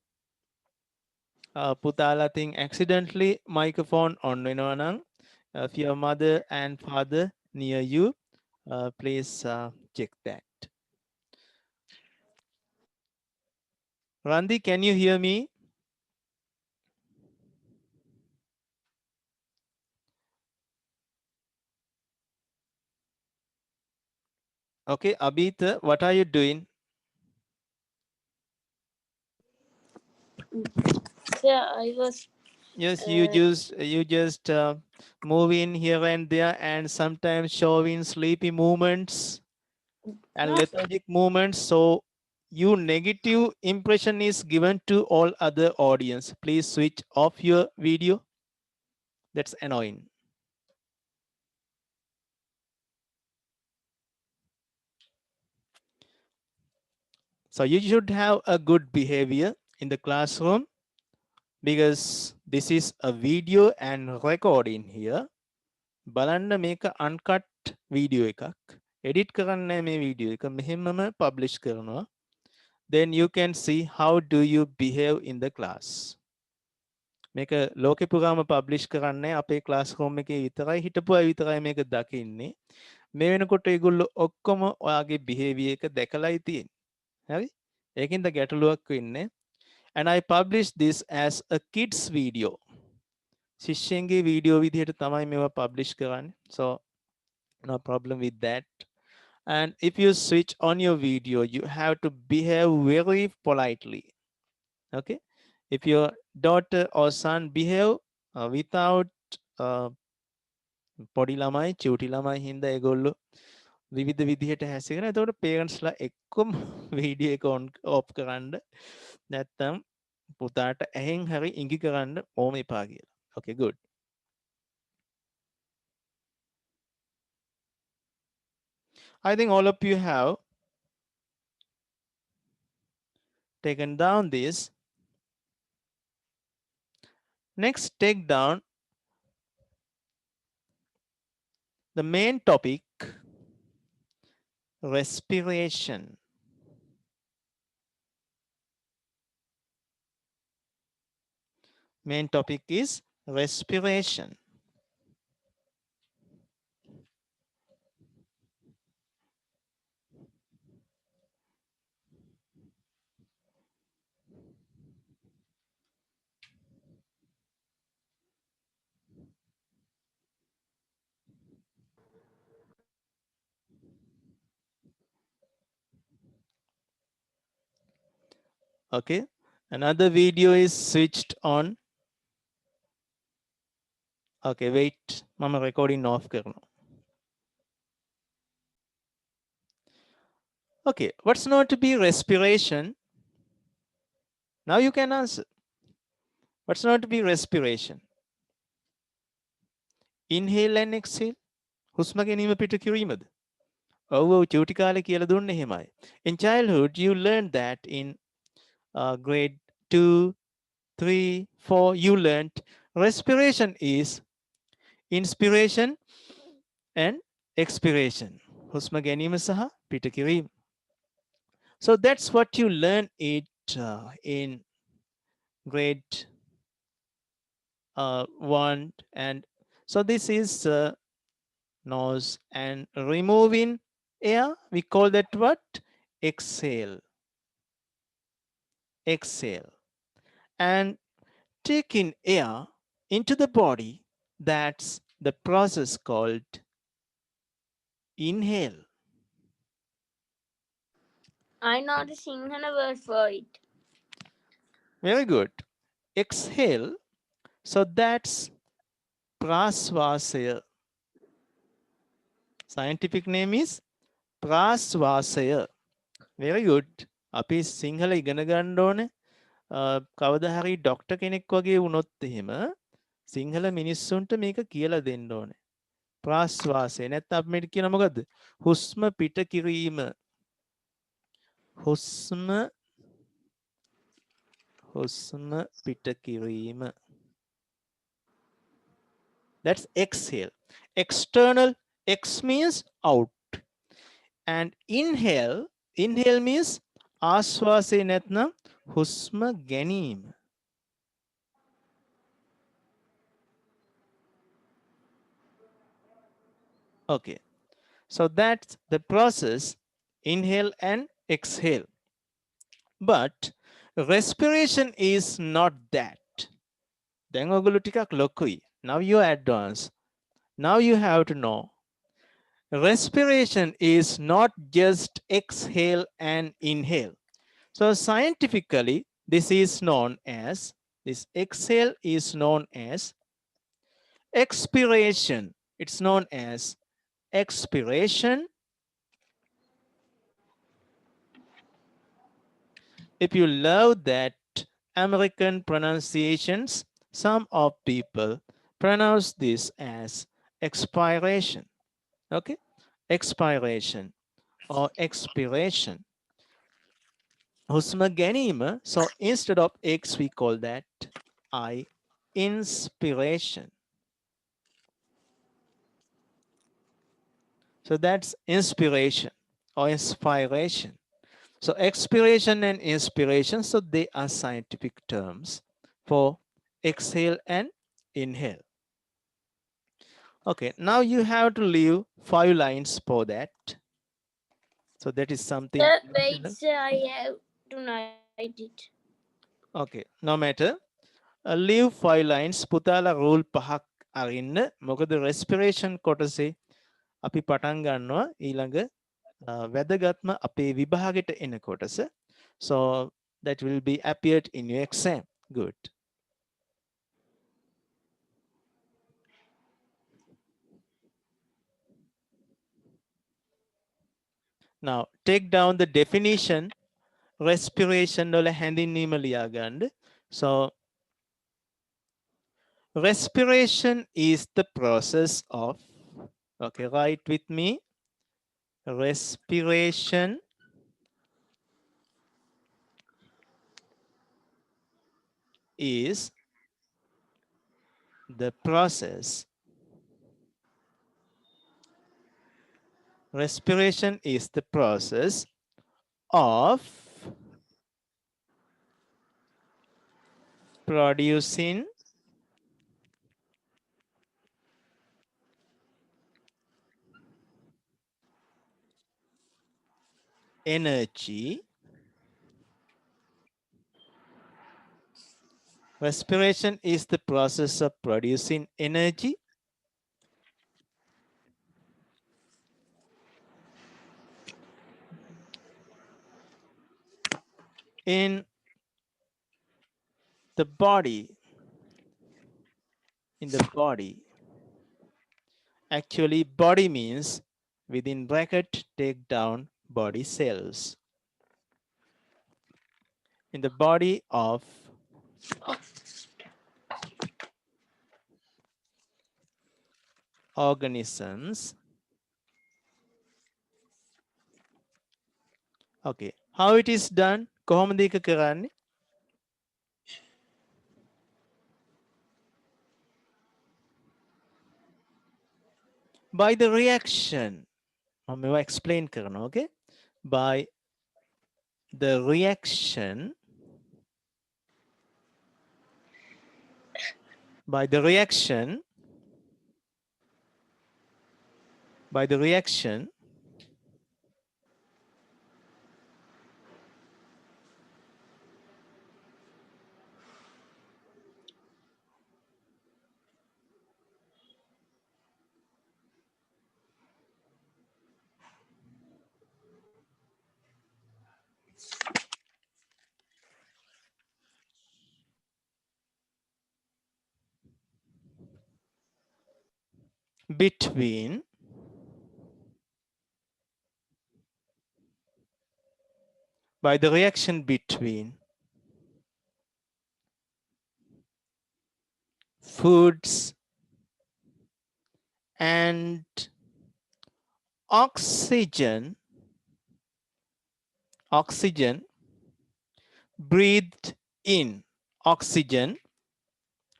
Putala thing accidentally microphone on වෙනවා නම්, if your mother and father near you, please check that. Randi, can you hear me? Okay, Abita, what are you doing? Sir, I was. Yes, you just move in here and there, and sometimes showing sleepy movements and lethargic movements. So your negative impression is given to all other audience. Please switch off your video. That's annoying. So you should have a good behavior in the classroom, because this is a video and recording here. බලන්න මේක uncut video එකක්. edit කරන්නේ මේ video එක. මෙහෙමම publish කරනවා. Then you can see how do you behave in the class. මේක ලෝකෙ පුරාම publish කරන්නේ අපේ classroom එකේ විතරයි. හිටපු අය විතරයි මේක දකින්නේ. මේ වෙනකොට ඒගොල්ලෝ ඔක්කොම ඔයාගේ behavior එක දැකලායි තියෙන්නේ. හරි? ඒකින්ද ගැටලුවක් වෙන්නේ. And I published this as a kids video. ශිෂ්‍යයන්ගේ video විදිහට තමයි මේවා publish කරන්නේ. So no problem with that. And if you switch on your video, you have to behave very politely. Okay? If your daughter or son behave without පොඩි ළමයි චූටි ළමයි හින්දා ඒගොල්ලෝ විවිධ විදිහට හැසිරෙන. එතකොට parents ලා එක්කම video එක on off කරන්න. නැත්තම් පුතාට ඇහෙන් හරි ඉඟි කරන්න ඕම එපා කියලා. Okay, good. I think all of you have taken down this. Next, take down the main topic, respiration. Main topic is respiration. Okay, another video is switched on. Okay, wait, mama recording off කරනවා. Okay, what's not to be respiration? Now you can answer. What's not to be respiration? Inhale and exhale. හුස්ම ගැනීම පිට කිරීමද? ඔව් චූටි කාලේ කියලා දුන්නේ එහෙමයි. In childhood you learned that in grade 2, 3, 4 you learned Respiration is inspiration and expiration. Husma ganima saha pitakirim. So that's what you learn it in grade 1. And so this is nose, and removing air, we call that what? Exhale. Exhale. And taking air into the body, that's the process called inhale. I know the Sinhala word for it. Very good. Exhale. So that's prasvasaya. Scientific name is prasvasaya. Very good. අපි සිංහල ඉගෙන ගන්න ඕනේ. කවදා හරි doctor කෙනෙක් වගේ වුණොත් එහෙම සිංහල මිනිස්සුන්ට මේක කියලා දෙන්න ඕනේ. ප්‍රාශ්වාසය නැත්නම් අපි මේක කියන මොකද්ද? හුස්ම පිට කිරීම. හුස්ම පිට කිරීම. That's exhale. External, X means out. And inhale means ආශ්වාසය නැත්නම් හුස්ම ගැනීම. Okay. So that's the process, inhale and exhale. But respiration is not that. දැන් ඔයගොල්ලෝ ටිකක් ලොකුයි. Now you're advanced. Now you have to know. Respiration is not just exhale and inhale. So scientifically, this exhale is known as expiration. It's known as expiration. If you love that American pronunciations, some of people pronounce this as expiration. Okay, expiration or expiration. Husma ganima. So instead of X, we call that I, inspiration. So that's inspiration or inspiration. So expiration and inspiration, so they are scientific terms for exhale and inhale. Okay, now you have to leave 5 lines for that. So that is something. Wait, sir, I have to write it. Okay, no matter. Leave 5 lines. පුතාලා rule 5ක් අරින්න. මොකද respiration කොටසේ අපි පටන් ගන්නවා ඊළඟ වැදගත්ම අපේ විභාගෙට එන කොටස. So that will be appeared in your exam. Good. Now take down the definition. Respiration වල හැඳින්වීම ලියා ගන්න. So respiration is the process of, okay, write with me. Respiration is the process. Respiration is the process of producing energy. Respiration is the process of producing energy in the body. In the body. Actually, body means within bracket, take down body cells. In the body of organisms. Okay, how it is done? කොහොමද ඒක කරන්නේ? by the reaction. I will explain karna, okay? By the reaction, by the reaction, by the reaction, between by the reaction between foods and oxygen, oxygen breathed in, oxygen,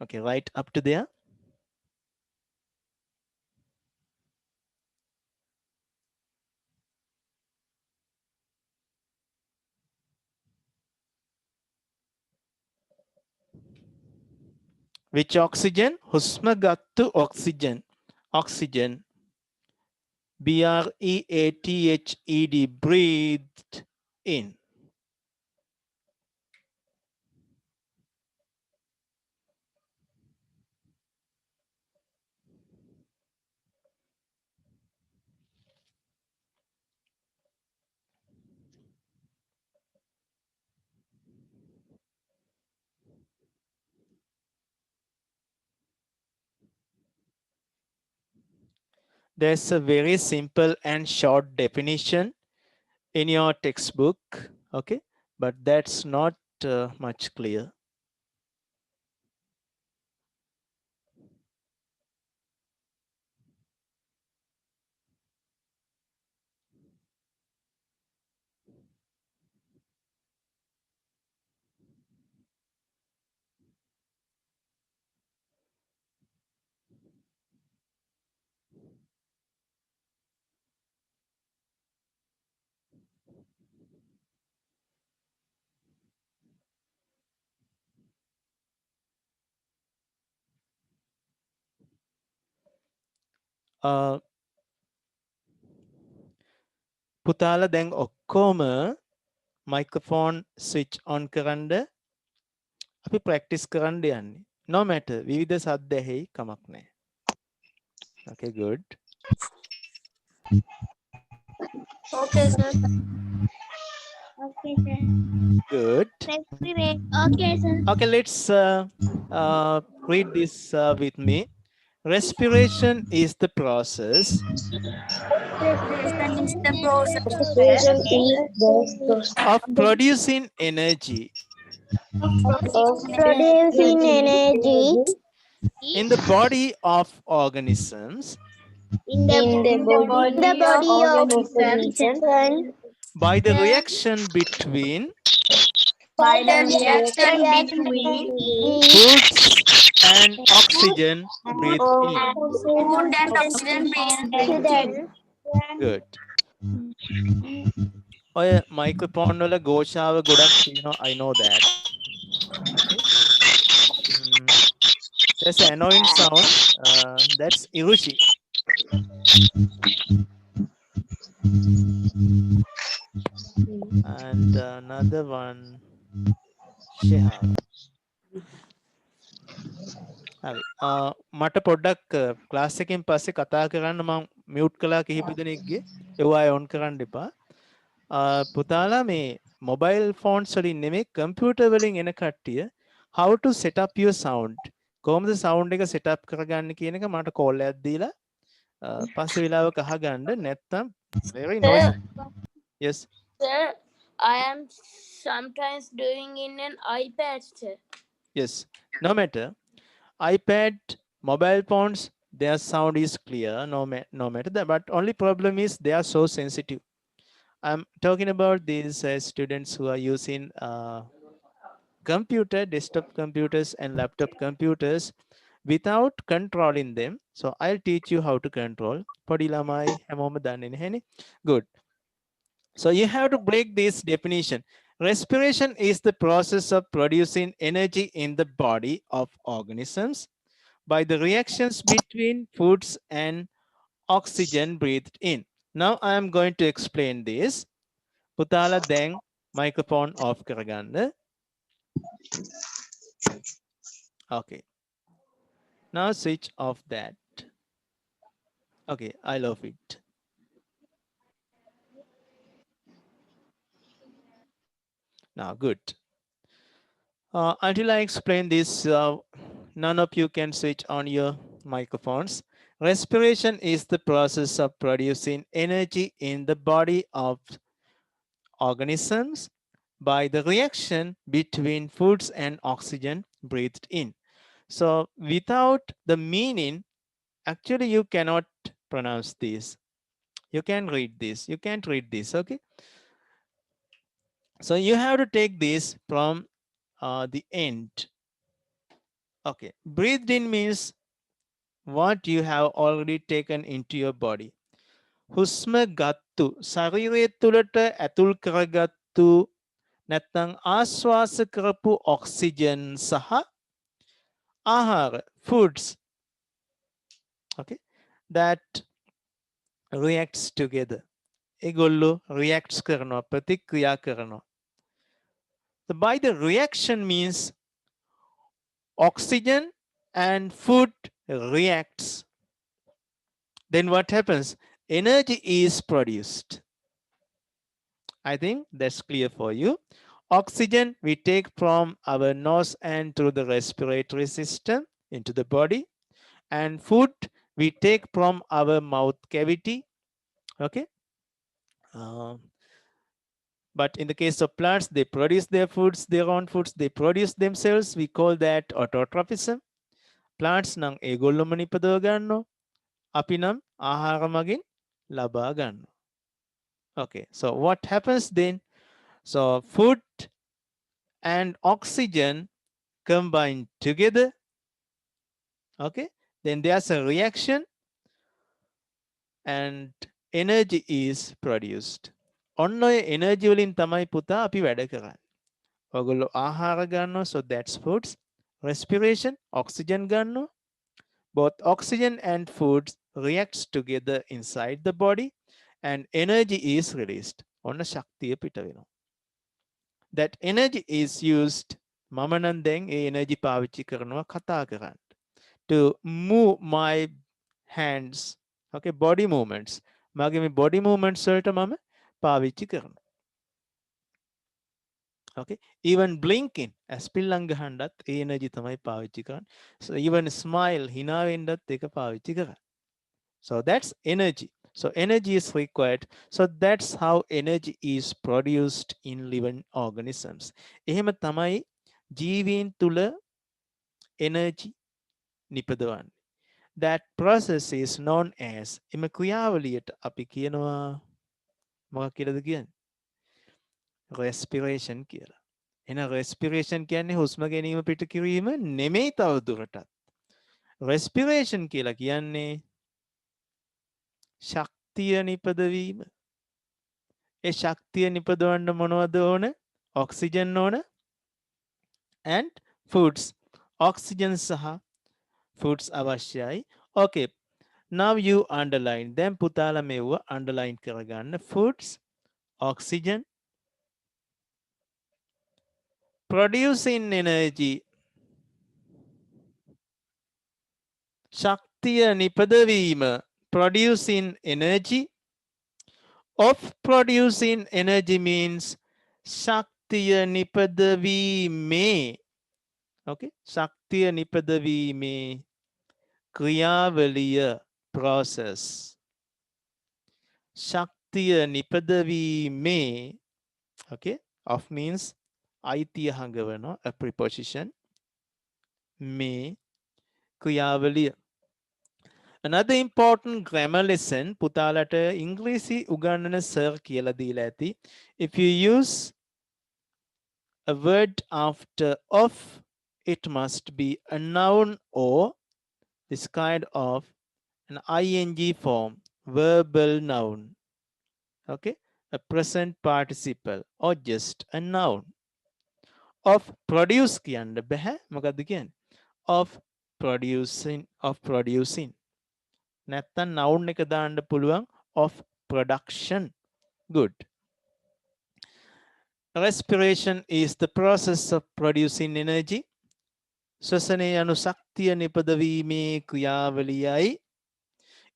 okay, right up to there. Which oxygen? හුස්ම ගත්තු oxygen. Oxygen. B-R-E-A-T-H-E-D. Breathed in. There's a very simple and short definition in your textbook, okay? But that's not much clear. පුතාලා දැන් ඔක්කොම microphone switch on කරන්න අපි practice කරන්න යන්නේ. No matter විවිධ සද්ද ඇහෙයි කමක් නැහැ. Okay, good. Okay, sir. Okay, sir. Good. Respiration. Okay, sir. Okay, let's read this with me. Respiration is the process Respiration is the process of producing energy of producing energy in the body of organisms in the body of organisms by the reaction between by the reaction between foods and oxygen breathed in. food and oxygen breathed in. Good. ඔය microphone වල ഘോഷාව ගොඩක් තියෙනවා, I know that. Okay. There's an annoying sound. That's Irushi. And another one, Shehab. හරි. මට පොඩ්ඩක් class එකෙන් පස්සේ කතා කරන්න මම මියුට් කළා කිහිප දෙනෙක්ගේ. ඒවා ඔන් කරන්න එපා. පුතාලා මේ මොබයිල් ෆෝන්ස් වලින් නෙමෙයි කම්පියුටර් වලින් එන කට්ටිය how to set up your sound. කොහොමද sound එක set up කරගන්න කියන එක මට කෝල් එකක් දීලා පස්සේ වෙලාවක අහගන්න නැත්තම් very noisy. Yes. Sir, I am sometimes doing in an iPad, sir. Yes. No matter. iPad, mobile phones, their sound is clear, no matter that. But only problem is they are so sensitive. I'm talking about these students who are using desktop computers and laptop computers without controlling them. So I'll teach you how to control. පොඩි ළමයි හැමෝම දන්නේ නැහැනේ. Good. So you have to break this definition. Respiration is the process of producing energy in the body of organisms by the reactions between foods and oxygen breathed in. Now I am going to explain this. Putala දැන් microphone off කරගන්න. Okay. Now switch off that. Okay, I love it. Now good. Until I explain this, none of you can switch on your microphones. Respiration is the process of producing energy in the body of organisms by the reaction between foods and oxygen breathed in. So without the meaning, actually you cannot pronounce this. You can read this. You can't read this, okay? So you have to take this from the end. Okay, breathed in means what you have already taken into your body. හුස්ම ගත්තු ශරීරය තුළට ඇතුල් කරගත්තු නැත්නම් ආශ්වාස කරපු oxygen සහ ආහාර foods, okay, that reacts together. ඒගොල්ලෝ reacts කරනවා, ප්‍රතික්‍රියා කරනවා. So by the reaction means oxygen and food reacts. Then what happens? Energy is produced. I think that's clear for you. Oxygen we take from our nose and through the respiratory system into the body, and food we take from our mouth cavity. Okay. But in the case of plants, they produce their foods, their own foods, they produce themselves. We call that autotrophism. Plants නම් ඒගොල්ලොම නිපදව ගන්නවා. අපි නම් ආහාර මගින් ලබා ගන්නවා. Okay, so what happens then? So food and oxygen combine together. Okay, then there's a reaction and energy is produced. ඔන්න ඔය energy වලින් තමයි පුතා අපි වැඩ කරන්නේ. ඔයගොල්ලෝ ආහාර ගන්නවා, so that's foods. Respiration, oxygen ගන්නවා. Both oxygen and foods reacts together inside the body and energy is released. ඔන්න ශක්තිය පිට වෙනවා. That energy is used, මම නම් දැන් ඒ energy පාවිච්චි කරනවා කතා කරන්න. To move my hands, okay, body movements. මගේ මේ body movements වලට මම පාවිච්චි කරනවා. Okay, even blinking, ඇස්පිල්ලම් ගහන්නත් ඒ energy තමයි පාවිච්චි කරන්නේ. So even smile, hina වෙන්නත් ඒක පාවිච්චි කරන්නේ. So that's energy. So energy is required. So that's how energy is produced in living organisms. එහෙම තමයි ජීවීන් තුල energy නිපදවන්නේ. That process is known as, එම ක්‍රියාවලියට අපි කියනවා මොකක් කියලාද කියන්නේ? Respiration කියලා. එහෙනම් respiration කියන්නේ හුස්ම ගැනීම පිට කිරීම නෙමෙයි තව දුරටත්. Respiration කියලා කියන්නේ ශක්තිය නිපදවීම. ඒ ශක්තිය නිපදවන්න මොනවද ඕන? ඔක්සිජන් ඕන and foods. ඔක්සිජන් සහ foods අවශ්‍යයි. Okay, now you underline. දැන් පුතාලා මෙව්ව underline කරගන්න. Foods, oxygen, producing energy, ශක්තිය නිපදවීම, producing energy. Of producing energy means ශක්තිය නිපදවීමේ. Okay, ශක්තිය නිපදවීමේ ක්‍රියාවලිය process. ශක්තිය නිපදවීමේ, okay, of means අයිතිය හඟවනවා, a preposition. මේ ක්‍රියාවලිය. Another important grammar lesson, පුතාලට ඉංග්‍රීසි උගන්වන සර් කියලා දීලා ඇති. If you use a word after of, it must be a noun or this kind of an ing form, verbal noun. Okay, a present participle or just a noun. Of produce කියන්න බැහැ. මොකද්ද කියන්නේ? Of producing. නැත්තම් noun එක දාන්න පුළුවන් of production. Good. Respiration is the process of producing energy. ශ්වසනය යනු ශක්තිය නිපදවීමේ ක්‍රියාවලියයි.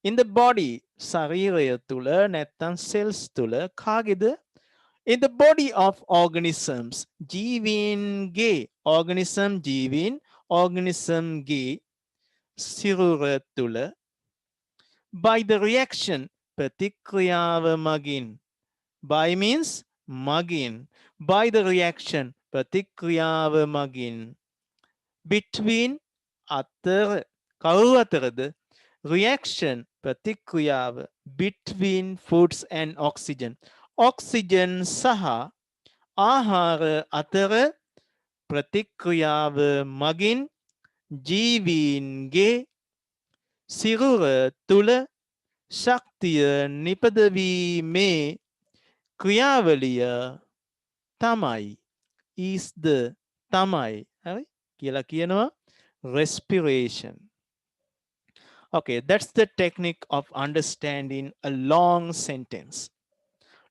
In the body, ශරීරය තුල නැත්තම් cells තුල කාගේද? In the body of organisms, ජීවීන්ගේ organismගේ සිරුර තුල by the reaction ප්‍රතික්‍රියාව මගින්. By means මගින්. By the reaction ප්‍රතික්‍රියාව මගින්. Between අතර කවුරු අතරද? Reaction ප්‍රතික්‍රියාව between foods and oxygen. Oxygen සහ ආහාර අතර ප්‍රතික්‍රියාව මගින් ජීවීන්ගේ සිරුර තුල ශක්තිය නිපදවීමේ ක්‍රියාවලිය තමයි is the තමයි හරි කියලා කියනවා respiration. Okay, that's the technique of understanding a long sentence.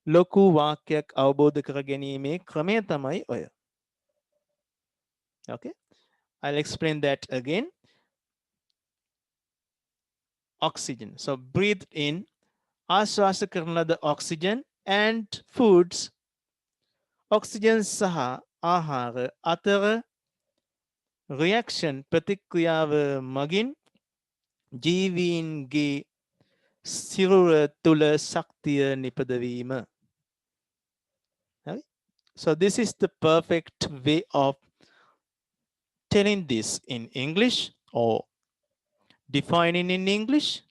ලොකු වාක්‍යයක් අවබෝධ කර ගැනීමේ ක්‍රමය තමයි ඔය. Okay, I'll explain that again. Oxygen. So breathe in. ආශ්වාස කරන ලද oxygen and foods. Oxygen සහ ආහාර අතර reaction ප්‍රතික්‍රියාව මගින් ජීවීන්ගේ සිරුර තුල ශක්තිය නිපදවීම. හරි? So this is the perfect way of telling this in English or defining in English.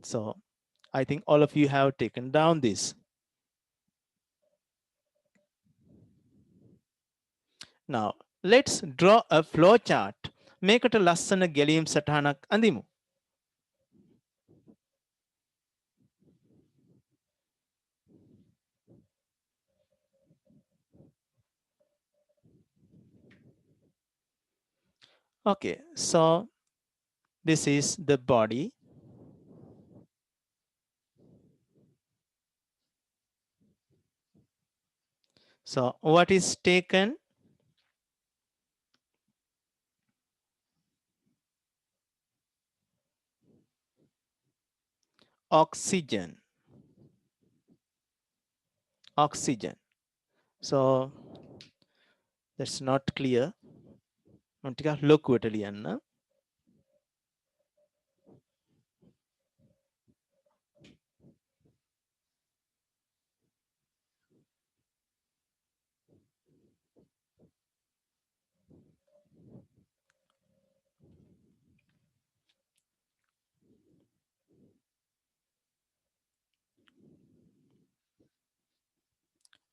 So I think all of you have taken down this. Now let's draw a flow chart. මේකට ලස්සන ගැලීම් සටහනක් අඳිමු. Okay, so this is the body. So what is taken? Oxygen. Oxygen. So that's not clear. මම ටිකක් ලොකුවට ලියන්න.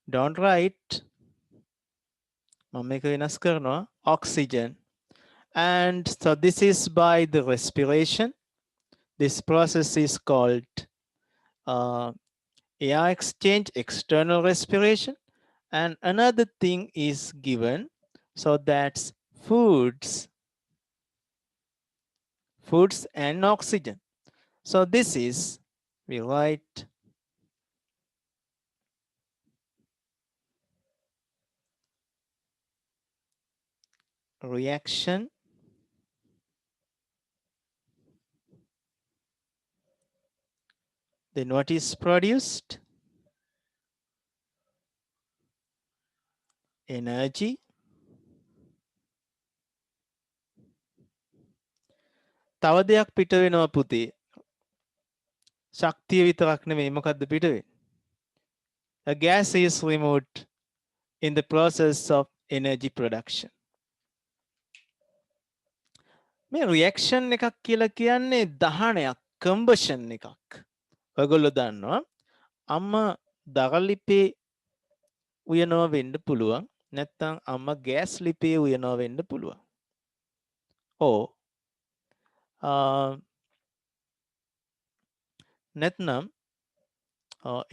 Don't write. මම මේක වෙනස් කරනවා. Oxygen. And so this is by the respiration. This process is called air exchange, external respiration. And another thing is given. So that's foods and oxygen. So this is, we write reaction then what is produced? Energy. තව දෙයක් පිට වෙනවා පුතේ. ශක්තිය විතරක් නෙමෙයි මොකද්ද පිට වෙන්නේ? A gas is removed in the process of energy production. මේ reaction එකක් කියලා කියන්නේ දහනයක්, combustion එකක්. ඔයගොල්ලෝ දන්නවා අම්මා දරලිපේ උයනවා වෙන්න පුළුවන්. නැත්නම් අම්මා ගෑස් ලිපේ උයනවා වෙන්න පුළුවන්. Or නැත්නම්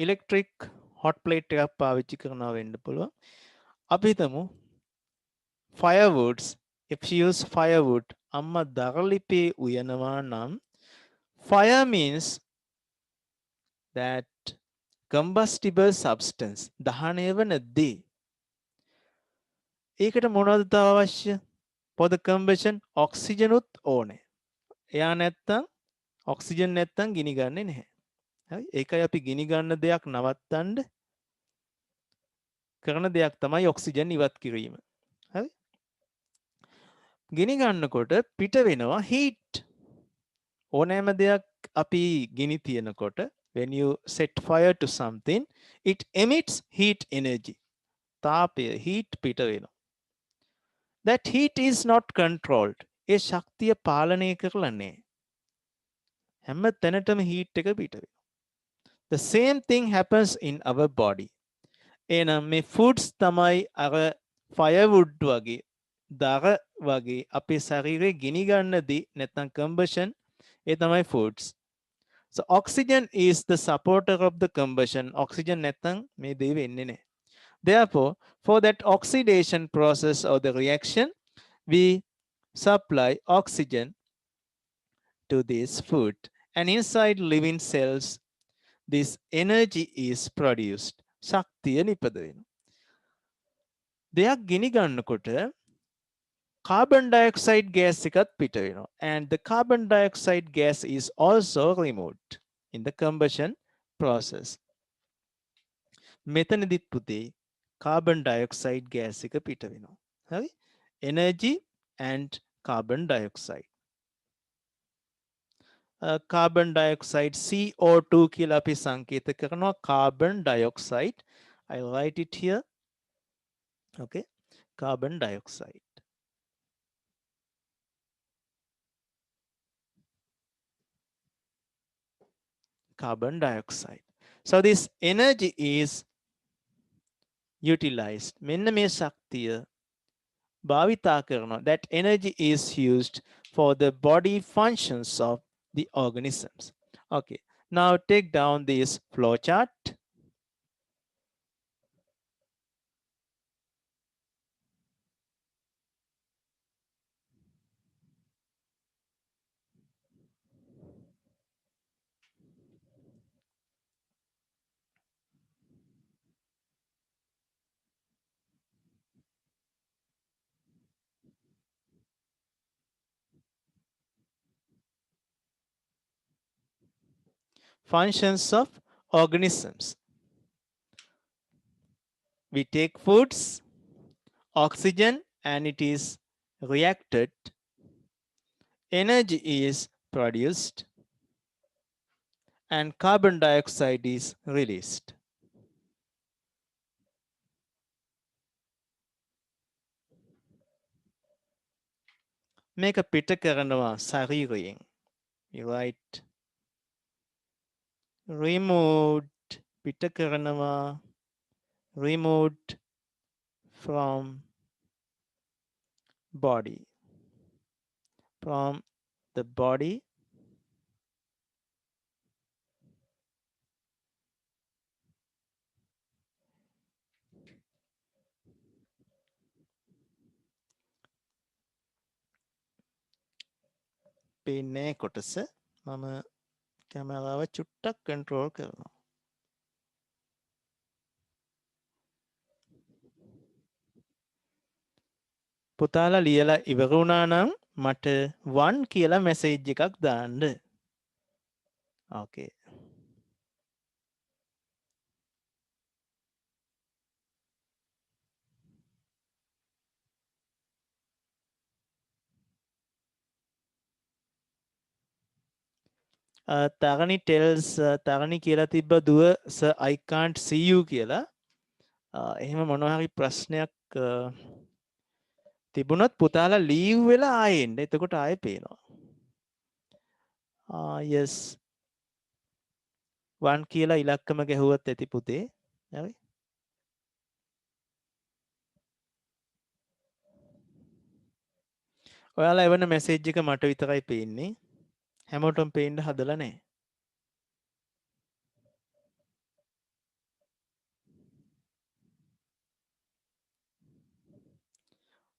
ඉලෙක්ට්‍රික් හොට් ප්ලේට් එකක් පාවිච්චි කරනවා වෙන්න පුළුවන්. අපි හිතමු firewords. If she use firewood, අම්මා දරලිපේ උයනවා නම් fire means that combustible substance. දහනය වන දේ. ඒකට මොනවද තව අවශ්‍ය? for the combustion oxygen උත් ඕනේ. එයා නැත්තම් ඔක්සිජන් නැත්තම් ගිනි ගන්නේ නැහැ. හරි? ඒකයි අපි ගිනි ගන්න දෙයක් නවත්තන්න කරන දෙයක් තමයි ඔක්සිජන් ඉවත් කිරීම. හරි? ගිනි ගන්නකොට පිට වෙනවා heat. ඕනෑම දෙයක් අපි ගිනි තියනකොට when you set fire to something it emits heat energy. තාපය heat පිට වෙනවා. That heat is not controlled. ඒ ශක්තිය පාලනය කරලා නැහැ. හැම තැනටම heat එක පිට වෙනවා. The same thing happens in our body. එහෙනම් මේ foods තමයි අර firewood වගේ දර වගේ අපේ ශරීරේ ගිනි ගන්නදී නැත්නම් combustion ඒ තමයි foods. So oxygen is the supporter of the combustion. Oxygen නැත්නම් මේ දේ වෙන්නේ නැහැ. Therefore, for that oxidation process or the reaction, we supply oxygen to this food. And inside living cells, this energy is produced. ශක්තිය නිපද වෙනවා. දෙයක් ගිනි ගන්නකොට carbon dioxide gas එකත් පිට වෙනවා. And the carbon dioxide gas is also removed in the combustion process. මෙතනදිත් පුතේ carbon dioxide gas එක පිට වෙනවා. හරි? Energy and carbon dioxide. Carbon dioxide CO2 කියලා අපි සංකේත කරනවා. Carbon dioxide. I'll write it here. Okay. Carbon dioxide. Carbon dioxide. So this energy is utilized. මෙන්න මේ ශක්තිය භාවිතා කරනවා. That energy is used for the body functions of the organisms. Okay. Now take down this flow chart. Functions of organisms. We take foods, oxygen, and it is reacted. Energy is produced and carbon dioxide is released. මේක පිට කරනවා ශරීරයෙන්. You write removed පිට කරනවා removed from body. From the body පේන්නේ කොටස මම කැමරාව චුට්ටක් කන්ට්‍රෝල් කරනවා. පුතාලා ලියලා ඉවර වුණා නම් මට 1 කියලා මැසේජ් එකක් දාන්න. ඕකේ. තරණි tells තරණි කියලා තිබ්බ දුව sir I can't see you කියලා. එහෙම මොනවා හරි ප්‍රශ්නයක් තිබුණොත් පුතාලා ලීව් වෙලා ආයෙ එන්න. එතකොට ආයෙ පේනවා. yes 1 කියලා ඉලක්කම ගැහුවත් ඇති පුතේ. හරි. ඔයාලා එවන මැසේජ් එක මට විතරයි පේන්නේ. හැමෝටම පේන්න හදලා නැහැ.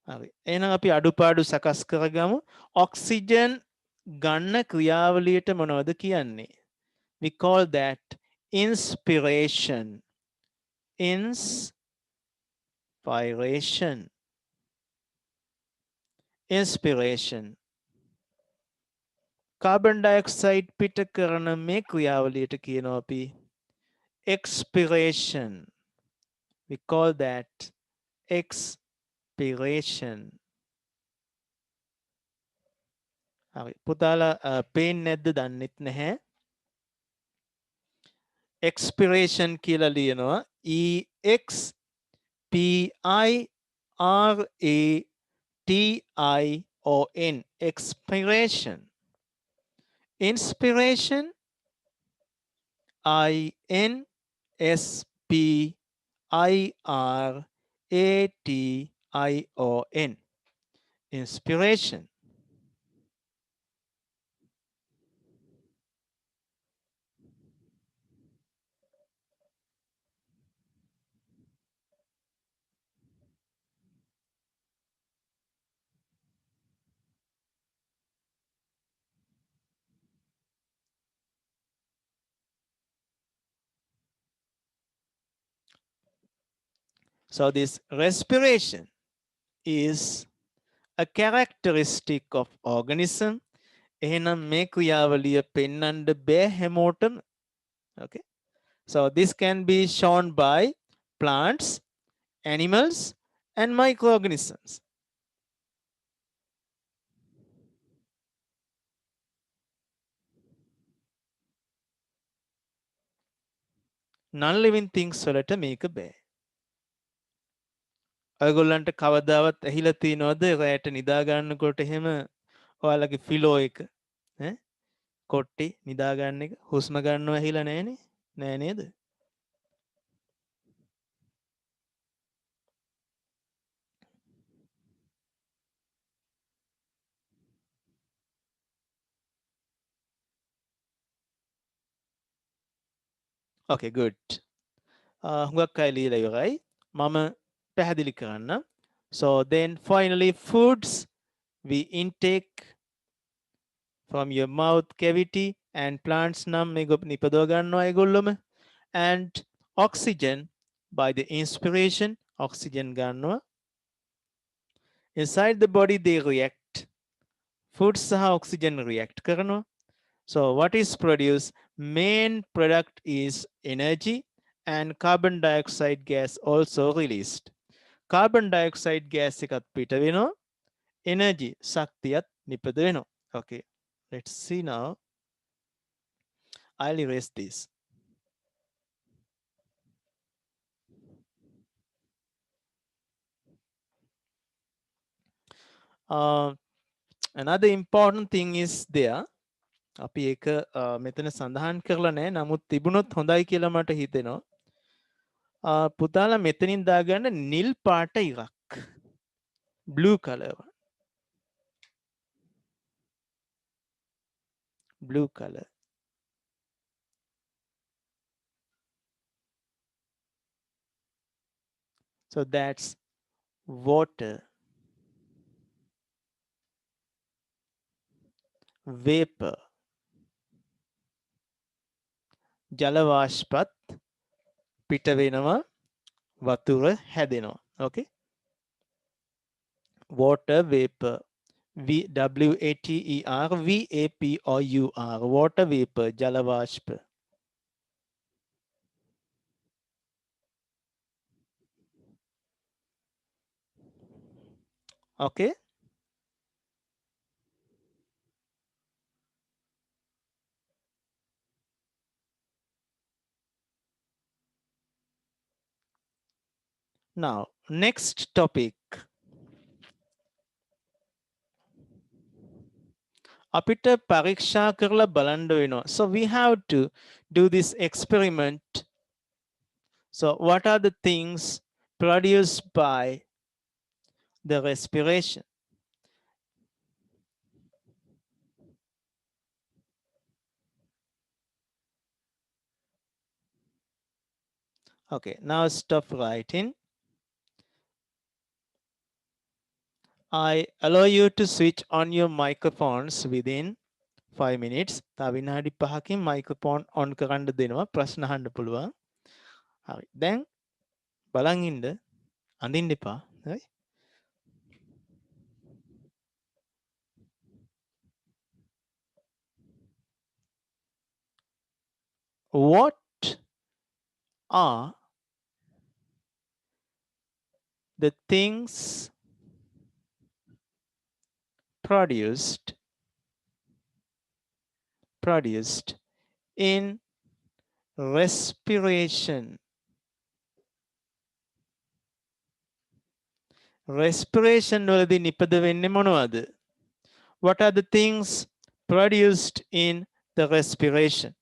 හරි. එහෙනම් අපි අඩුපාඩු සකස් කරගමු. ඔක්සිජන් ගන්න ක්‍රියාවලියට මොනවද කියන්නේ? We call that inspiration. Inspiration. Inspiration. Carbon dioxide පිට කරන මේ ක්‍රියාවලියට කියනවා අපි expiration. We call that expiration. හරි. පුතාලා පේන්නේ නැද්ද දන්නෙත් නැහැ. expiration කියලා ලියනවා E X P I R A T I O N. Expiration. Inspiration I N S P I R A T I O N. Inspiration. So this respiration is a characteristic of organism. එහෙනම් මේ ක්‍රියාවලිය පෙන්වන්න බෑ හැමෝටම. Okay. So this can be shown by plants, animals and microorganisms. Non-living things වලට මේක බෑ. ඔයගොල්ලන්ට කවදාවත් ඇහිලා තියෙනවද රැයට නිදා ගන්නකොට එහෙම ඔයාලගේ ෆිලෝ එක ඈ කොට්ටේ නිදා ගන්න එක හුස්ම ගන්නව ඇහිලා නැහනේ නෑ නේද? Okay, good. හුඟක් අය ලියලා ඉවරයි. මම පැහැදිලි කරන්න. So then finally foods we intake from your mouth cavity and plants නම් මේක නිපදව ගන්නවා ඒගොල්ලොම and oxygen by the inspiration oxygen ගන්නවා. Inside the body they react. Food සහ oxygen react කරනවා. So what is produced? Main product is energy and carbon dioxide gas also released. Carbon dioxide gas එකත් පිට වෙනවා. Energy ශක්තියත් නිපද වෙනවා. Okay, let's see now. I'll erase this. Another important thing is there. අපි ඒක මෙතන සඳහන් කරලා නැහැ. නමුත් තිබුණොත් හොඳයි කියලා මට හිතෙනවා. පුතාලා මෙතනින් දාගන්න නිල් පාට ඉරක්. Blue color. Blue color. So that's water. Vapor. ජල වාෂ්පත් පිට වෙනවා වතුර හැදෙනවා. Okay. Water vapor. WATER VAPOUR. Water vapor. ජල වාෂ්ප. Okay. Now, next topic. අපිට පරීක්ෂා කරලා බලන්න වෙනවා. So we have to do this experiment. So what are the things produced by the respiration? Okay, now stop writing. I allow you to switch on your microphones within 5 minutes. තව විනාඩි 5කින් microphone on කරන්න දෙනවා. ප්‍රශ්න අහන්න පුළුවන්. හරි. දැන් බලන් ඉන්න. අඳින්න එපා. හරි. What are the things produced in respiration? Respiration වලදී නිපද වෙන්නේ මොනවද? What are the things produced in the respiration?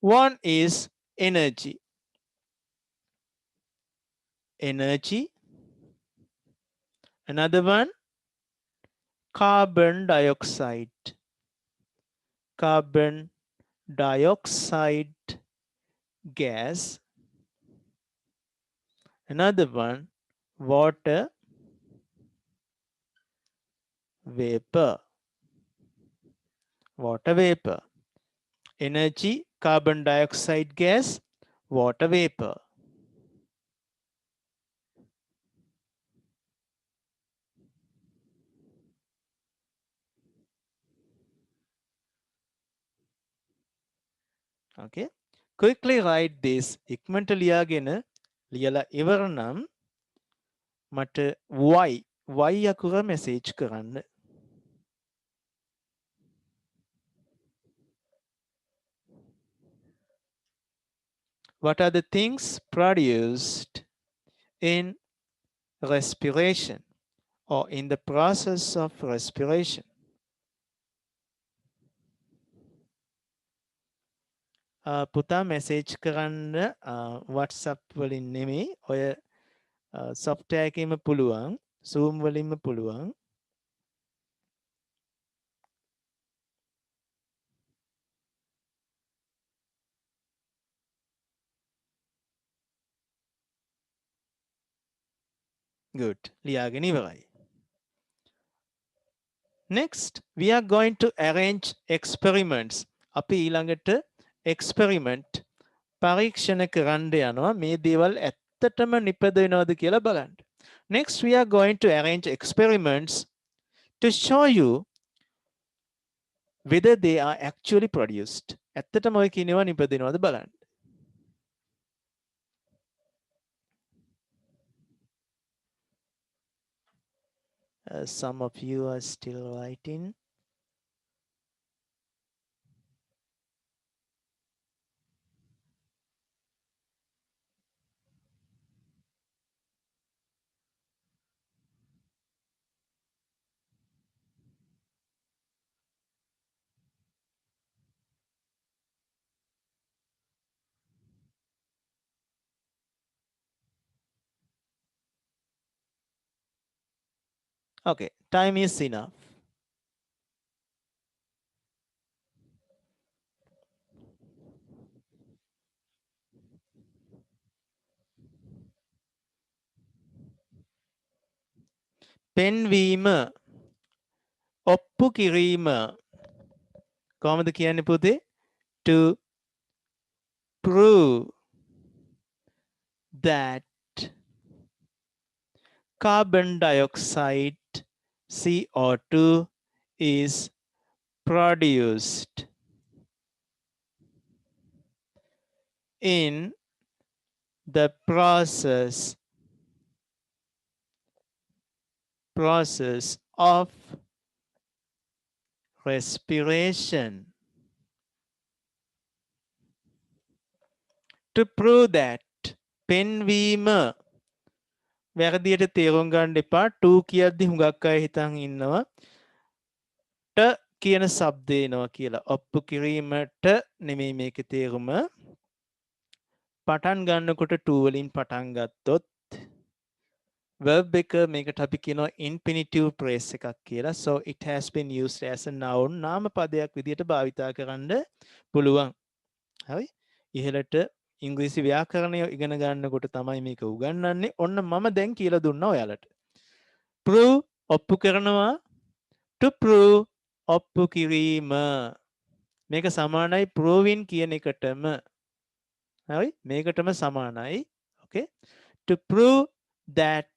One is energy. Energy. Another one, carbon dioxide. Carbon dioxide gas. Another one, water vapor. Water vapor. Energy, carbon dioxide gas, water vapor. Okay. Quickly write this. ඉක්මනට ලියාගෙන ලියලා ඉවර නම් මට y අකුර message කරන්න. What are the things produced in respiration or in the process of respiration? පුතා message කරන්න WhatsApp වලින් නෙමෙයි ඔය software එකේම පුළුවන් Zoom වලින්ම පුළුවන්. Good. ලියාගෙන ඉවරයි. Next, we are going to arrange experiments. අපි ඊළඟට experiment පරීක්ෂණ කරන්න යනවා මේ දේවල් ඇත්තටම නිපද වෙනවද කියලා බලන්න. Next, we are going to arrange experiments to show you whether they are actually produced. ඇත්තටම ඔය කියනවා නිපදිනවද බලන්න. Some of you are still writing. Okay, time is enough. පෙන්වීම ඔප්පු කිරීම කොහොමද කියන්නේ පුතේ? To prove that carbon dioxide CO2 is produced in the process of respiration. To prove that පෙන්වීම වැරදියට තේරුම් ගන්න එපා. to කියද්දි හුඟක් අය හිතන් ඉන්නවා ට කියන શબ્දේ එනවා කියලා. ඔප්පු කිරීමට නෙමෙයි මේකේ තේරුම. පටන් ගන්නකොට to වලින් පටන් ගත්තොත් verb එක මේකට අපි කියනවා infinitive phrase එකක් කියලා. So it has been used as a noun. නාම පදයක් විදියට භාවිතා කරන්න පුළුවන්. හරි? ඉහළට ඉංග්‍රීසි ව්‍යාකරණය ඉගෙන ගන්නකොට තමයි මේක උගන්වන්නේ. ඔන්න මම දැන් කියලා දුන්නා ඔයාලට. prove ඔප්පු කරනවා, to prove ඔප්පු කිරීම. මේක සමානයි proving කියන එකටම. හරි? මේකටම සමානයි. okay? To prove that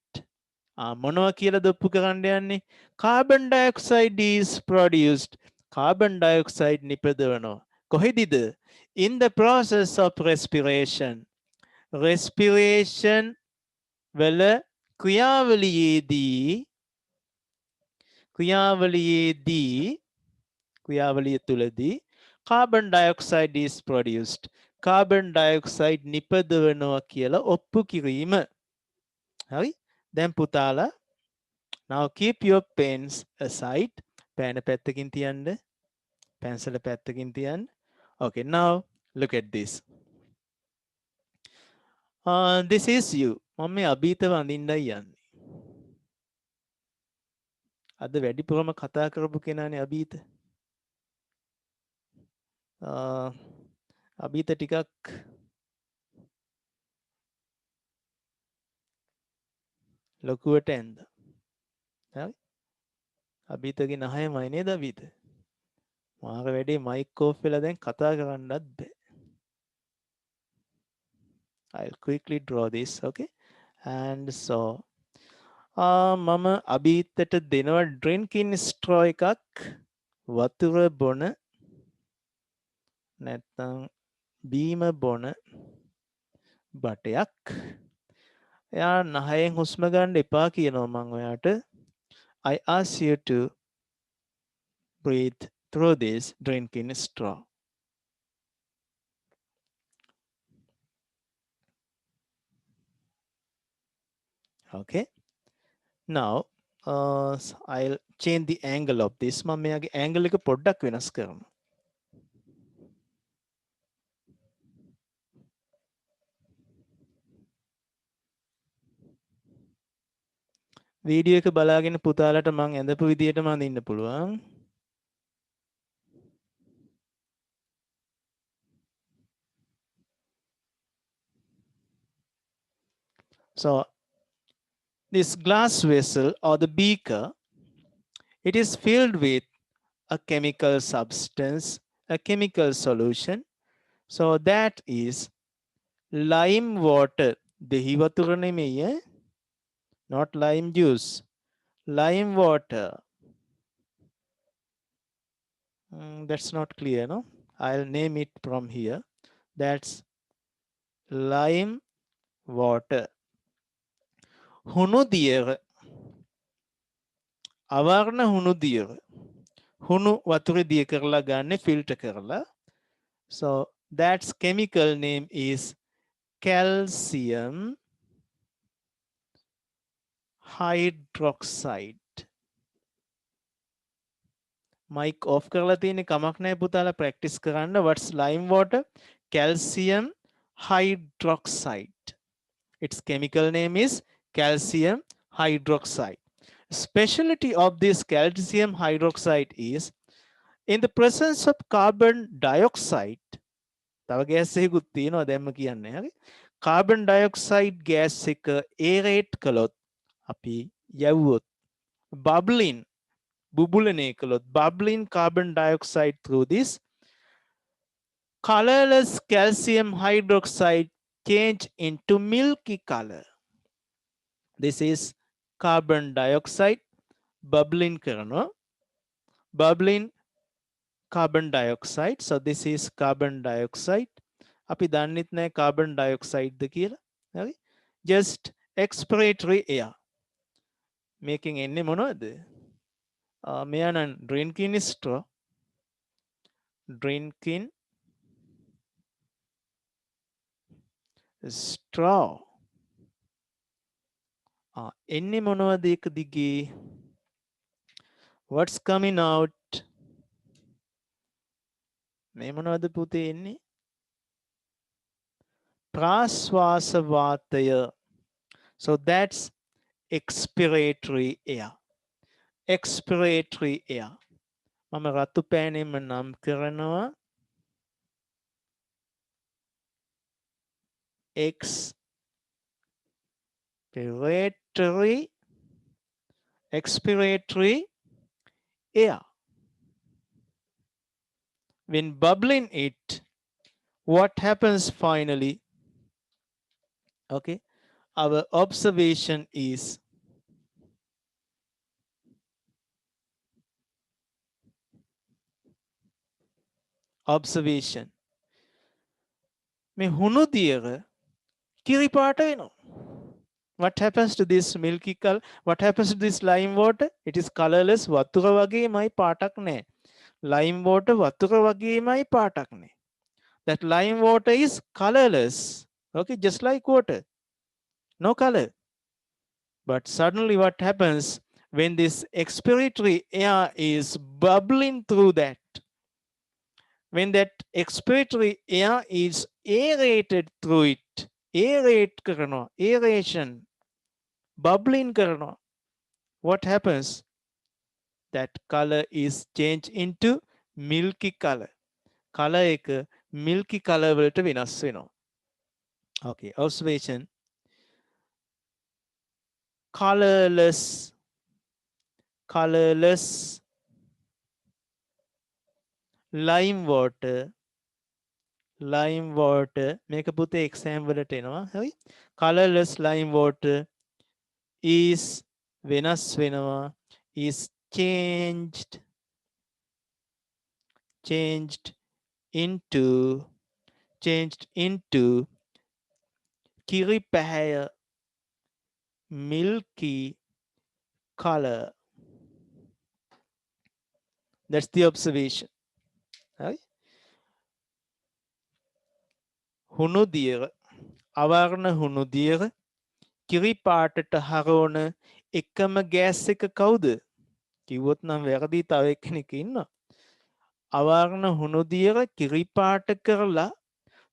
මොනවා කියලාද ඔප්පු කරන්න යන්නේ? carbon dioxide is produced. carbon dioxide නිපදවනවා. කොහෙදද? In the process of respiration. respiration වල ක්‍රියාවලිය තුලදී carbon dioxide is produced. carbon dioxide නිපදවනවා කියලා ඔප්පු කිරීම. හරි? දැන් පුතාලා now keep your pens aside. පෑන පැත්තකින් තියන්න. පැන්සල පැත්තකින් තියන්න. Okay, now look at this. This is you. මම මේ අභීතව අඳින්නයි යන්නේ. අද වැඩිපුරම කතා කරපු කෙනානේ අභීත. අභීත ටිකක් ලොකුවට ඇන්ද. හරි? අභීතගේ නහයමයි නේද අභීත? මාර වැඩේ මයික් ඕෆ් වෙලා දැන් කතා කරන්නත් බෑ. I'll quickly draw this, okay? And so මම අභීතට දෙනවා drinking straw එකක්, වතුර බොන නැත්නම් බීම බොන බටයක්. එයා නහයෙන් හුස්ම ගන්න එපා කියනවා මම ඔයාට. I ask you to breathe through this drinking straw. Okay. Now I'll change the angle of this. මම මෙයාගේ angle එක පොඩ්ඩක් වෙනස් කරමු. වීඩියෝ එක බලාගෙන පුතාලට මං ඇඳපු විදියටම අඳින්න පුළුවන්. So this glass vessel or the beaker, it is filled with a chemical substance, a chemical solution. So that is lime water. දෙහි වතුර නෙමෙයි, not lime juice. Lime water. That's not clear, no? I'll name it from here. That's lime water. හුණු දියර, අවර්ණ හුණු දියර. හුණු වතුර දිය කරලා ගන්න filter කරලා. So that's chemical name is calcium hydroxide. Mic off කරලා තියෙන්නේ කමක් නැහැ පුතාලා practice කරන්න. What's lime water? Calcium hydroxide. Its chemical name is calcium hydroxide. Specialty of this calcium hydroxide is in the presence of carbon dioxide. තව gas එකකුත් තියෙනවා දැම්ම කියන්නේ. හරි? Carbon dioxide gas එක aerate කළොත් අපි යවුවොත් bubbling බුබුලනය කළොත් bubbling carbon dioxide through this colorless calcium hydroxide change into milky color. This is carbon dioxide bubbling කරනවා. Bubbling carbon dioxide. So this is carbon dioxide. අපි දන්නෙත් නැහැ carbon dioxide ද කියලා. හරි? Just expiratory air. මේකෙන් එන්නේ මොනවද? මෙයා නම් drinking straw. Drinking straw. එන්නේ මොනවද ඒක දිගේ? What's coming out? මේ මොනවද පුතේ එන්නේ? ප්‍රාශ්වාස වාතය. So that's expiratory air. Expiratory air. මම රතු පෑනෙම නම් කරනවා. expiratory air. When bubbling it, what happens finally? Okay, our observation is observation. මේ හුණු දියර කිරි පාට වෙනවා. What happens to this milky color? What happens to this lime water? It is colorless. වතුර වගේමයි පාටක් නැහැ. Lime water වතුර වගේමයි පාටක් නැහැ. That lime water is colorless. Okay, just like water. No color. But suddenly what happens when this expiratory air is bubbling through that? When that expiratory air is aerated through it, aerate karana, aeration, bubbling karana, what happens? That color is changed into milky color. Color එක milky color වලට වෙනස් වෙනවා. Okay, observation. Colorless lime water මේක පුතේ exam වලට එනවා. හරි? Colorless lime water is වෙනස් වෙනවා, is changed into කිරි පැහැය milky color. That's the observation. Right? හුණු දියර අවර්ණ හුණු දියර කිරි පාටට හරවන එකම ගෑස් එක කවුද? කිව්වොත් නම් වැරදි, තව එක්කෙනෙක් ඉන්නවා. අවර්ණ හුණු දියර කිරි පාට කරලා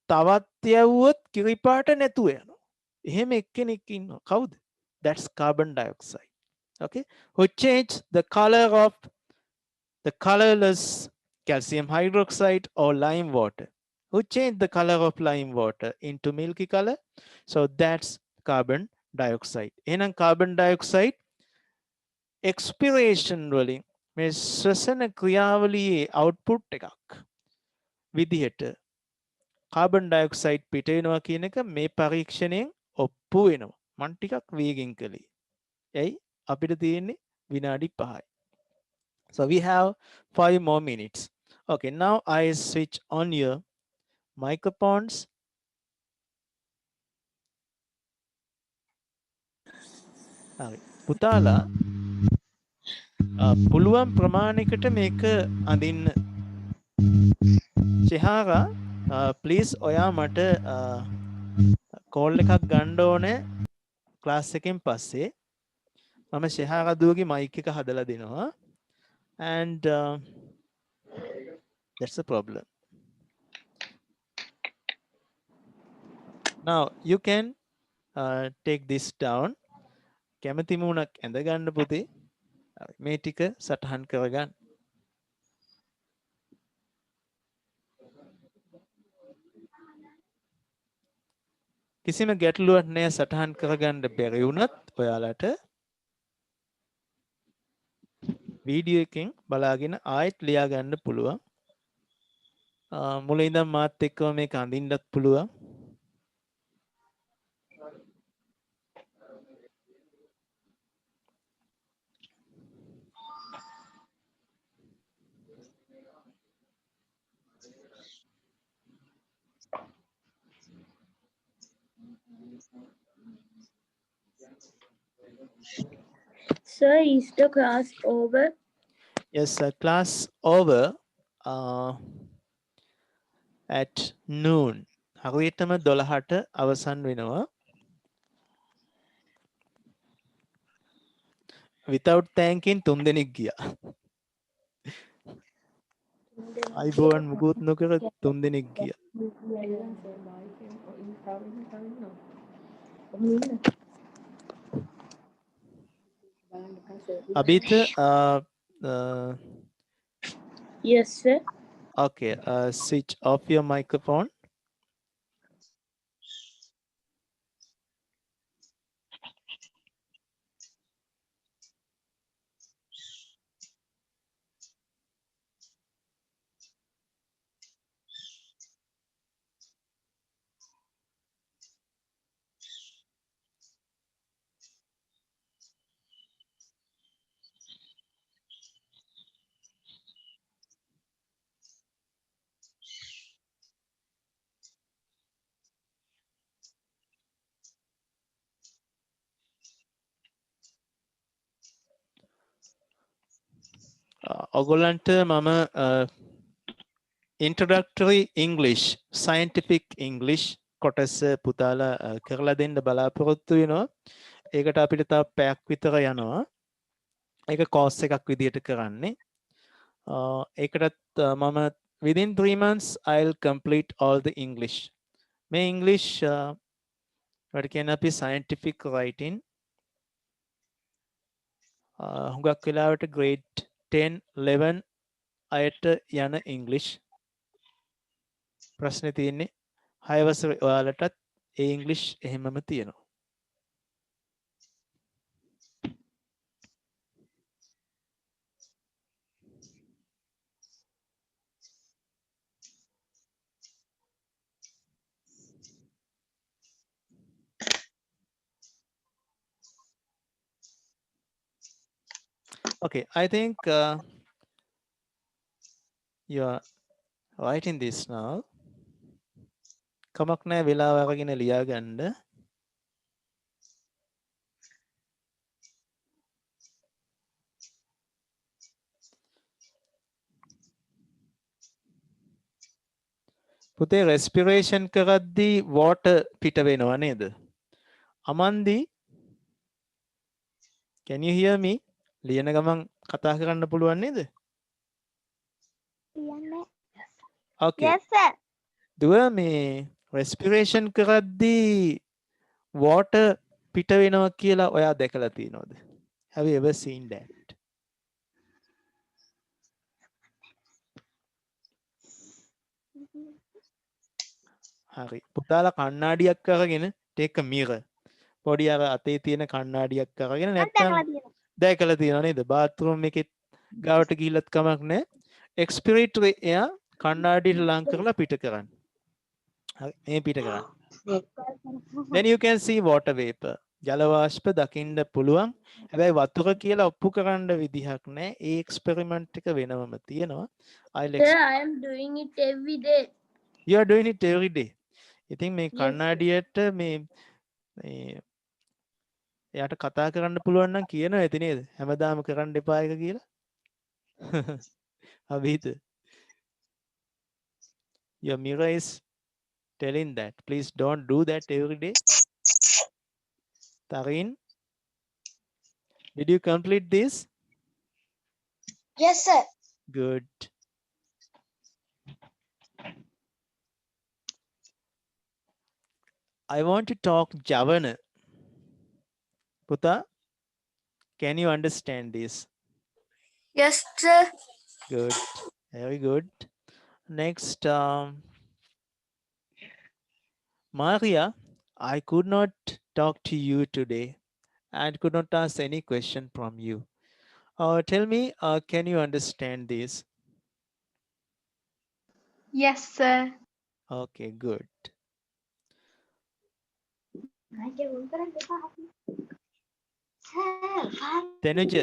තවත් යවුවොත් කිරි පාට නැතුව යනවා. එහෙම එක්කෙනෙක් ඉන්නවා. කවුද? That's carbon dioxide. Okay, who change the color of the colorless calcium hydroxide or lime water, who change the color of lime water into milky color. So that's carbon dioxide. එහෙනම් carbon dioxide expiration වලින් මේ ශ්වසන ක්‍රියාවලියේ output එකක් විදිහට carbon dioxide පිට වෙනවා කියන එක මේ පරීක්ෂණයෙන් ඔප්පු වෙනවා. මම ටිකක් වේගෙන් කළේ. එයි අපිට තියෙන්නේ විනාඩි 5යි. So we have 5 more minutes. Okay, now I switch on your microphones. හරි. පුතාලා පුළුවන් ප්‍රමාණයකට මේක අඳින්න. චෙහාරා ප්ලීස් ඔයා මට කෝල් එකක් ගන්න ඕනේ ක්ලාස් එකෙන් පස්සේ. මම ශෙහාරා දුවගේ මයික් එක හදලා දෙනවා. And that's the problem. Now you can take this down. කැමති මුණක් ඇඳ ගන්න පුතේ. මේ ටික සටහන් කරගන්න. කිසිම ගැටලුවක් නැහැ සටහන් කරගන්න බැරි වුණත් ඔයාලට වීඩියෝ එකෙන් බලාගෙන ආයෙත් ලියා ගන්න පුළුවන්. මුලින් ඉඳන් මාත් එක්කම මේක අඳින්නත් පුළුවන්. Sir, is the class over? Yes, class over at noon. හරියටම 12ට අවසන් වෙනවා. Without thanking 3 දෙනෙක් ගියා. අයිබෝන් මුකුත් නොකර 3 දෙනෙක් ගියා. Abit, Yes, sir. okay, switch off your microphone. ඔගොල්ලන්ට මම introductory English scientific English කොටස පුතාලා කරලා දෙන්න බලාපොරොත්තු වෙනවා. ඒකට අපිට තව පැයක් විතර යනවා. ඒක course එකක් විදියට කරන්නේ. ඒකටත් මම within 3 months I'll complete all the English. මේ English what can be scientific writing හුඟක් වෙලාවට grade 10 11 අයට යන English ප්‍රශ්නේ තියෙන්නේ 6 වසර ඔයාලටත් ඒ English එහෙමම තියෙනවා. Okay, I think you are writing this now. කමක් නැහැ වෙලාව අරගෙන ලියා ගන්න. පුතේ respiration කරද්දී water පිට වෙනවා නේද? අමන්දි can you hear me? ලියන ගමන් කතා කරන්න පුළුවන් නේද? Okay. Yes, sir. දුව මේ respiration කරද්දී water පිට වෙනවා කියලා ඔයා දැකලා තියෙනවද? Have you ever seen that? හරි. පුතාලා කණ්ණාඩියක් අරගෙන take a mirror. පොඩි අර අතේ තියෙන කණ්ණාඩියක් අරගෙන නැත්නම් දැකලා තියෙනව නේද? bathroom එකේ ගාවට ගිහිල්ලත් කමක් නැහැ. expiratory air කණ්ණාඩියට ලං කරලා පිට කරන්න. හරි. මේ පිට කරන්න. Then you can see water vapor. ජල වාෂ්ප දකින්න පුළුවන්. හැබැයි වතුර කියලා ඔප්පු කරන්න විදිහක් නැහැ. ඒ එක්ස්පෙරිමන්ට් එක වෙනවම තියෙනවා. Sir, I am doing it every day. You are doing it every day. ඉතින් මේ කණ්ණාඩියට මේ එයාට කතා කරන්න පුළුවන් නම් කියනවා ඇති නේද? හැමදාම කරන්න එපා එක කියලා. අභීත. Your mirror is telling that. Please don't do that every day. Tarin, did you complete this? Yes, sir. Good. I want to talk Javana. Puta, can you understand this? Yes, sir. Good. Very good. Next, Maria, I could not talk to you today and could not ask any question from you. Tell me, can you understand this? Yes, sir. Okay, good. Tenuja.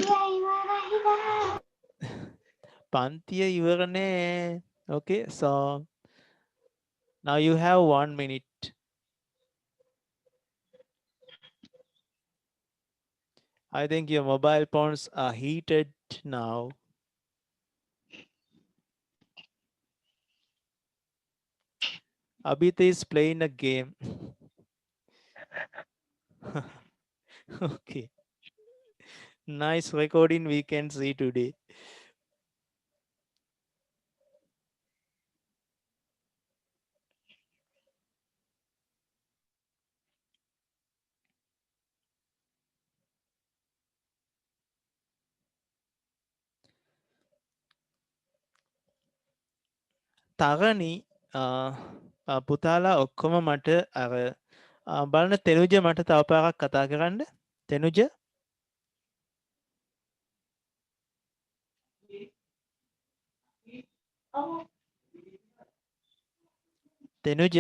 Pantiya ivarane. Okay, so now you have 1 minute. I think your mobile phones are heated now. Abhita is playing a game. Okay. Nice recording we can see today. තරණි පුතාලා ඔක්කොම මට අර බලන්න තෙනුජ මට තව පාරක් කතා කරන්න. තෙනුජ තෙනුජ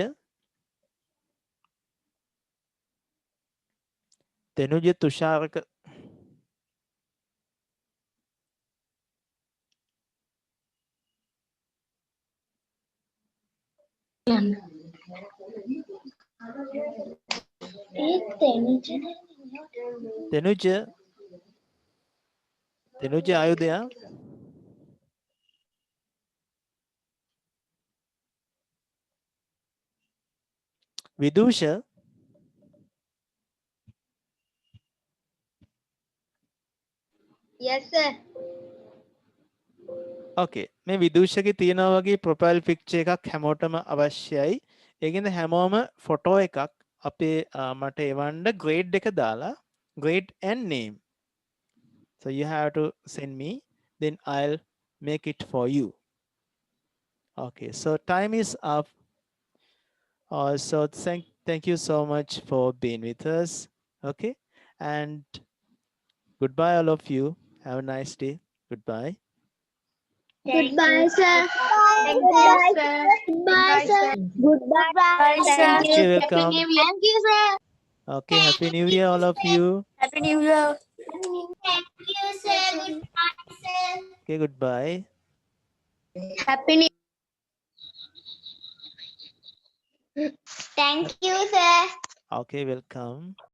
තෙනුජ තුෂාරක Tenuja, are you there? Vidusha. Yes, sir. Okay. මේ විදූෂගේ තියෙනවා වගේ ප්‍රොෆයිල් පික්චර් එකක් හැමෝටම අවශ්‍යයි. ඒකෙන්ද හැමෝම ෆොටෝ එකක් අපේ මට එවන්න grade එක දාලා grade and name. So you have to send me, then I'll make it for you. Okay, so time is up. So thank you so much for being with us. Okay, and goodbye all of you. Have a nice day. Goodbye. Goodbye, sir. Thank you, sir. Goodbye, sir. Goodbye, sir. Most welcome. Thank you, sir. Okay, happy new year all of you. Happy New Year. Thank you, sir. Goodbye, sir. Okay, goodbye. Happy New Thank you, sir. Okay, welcome.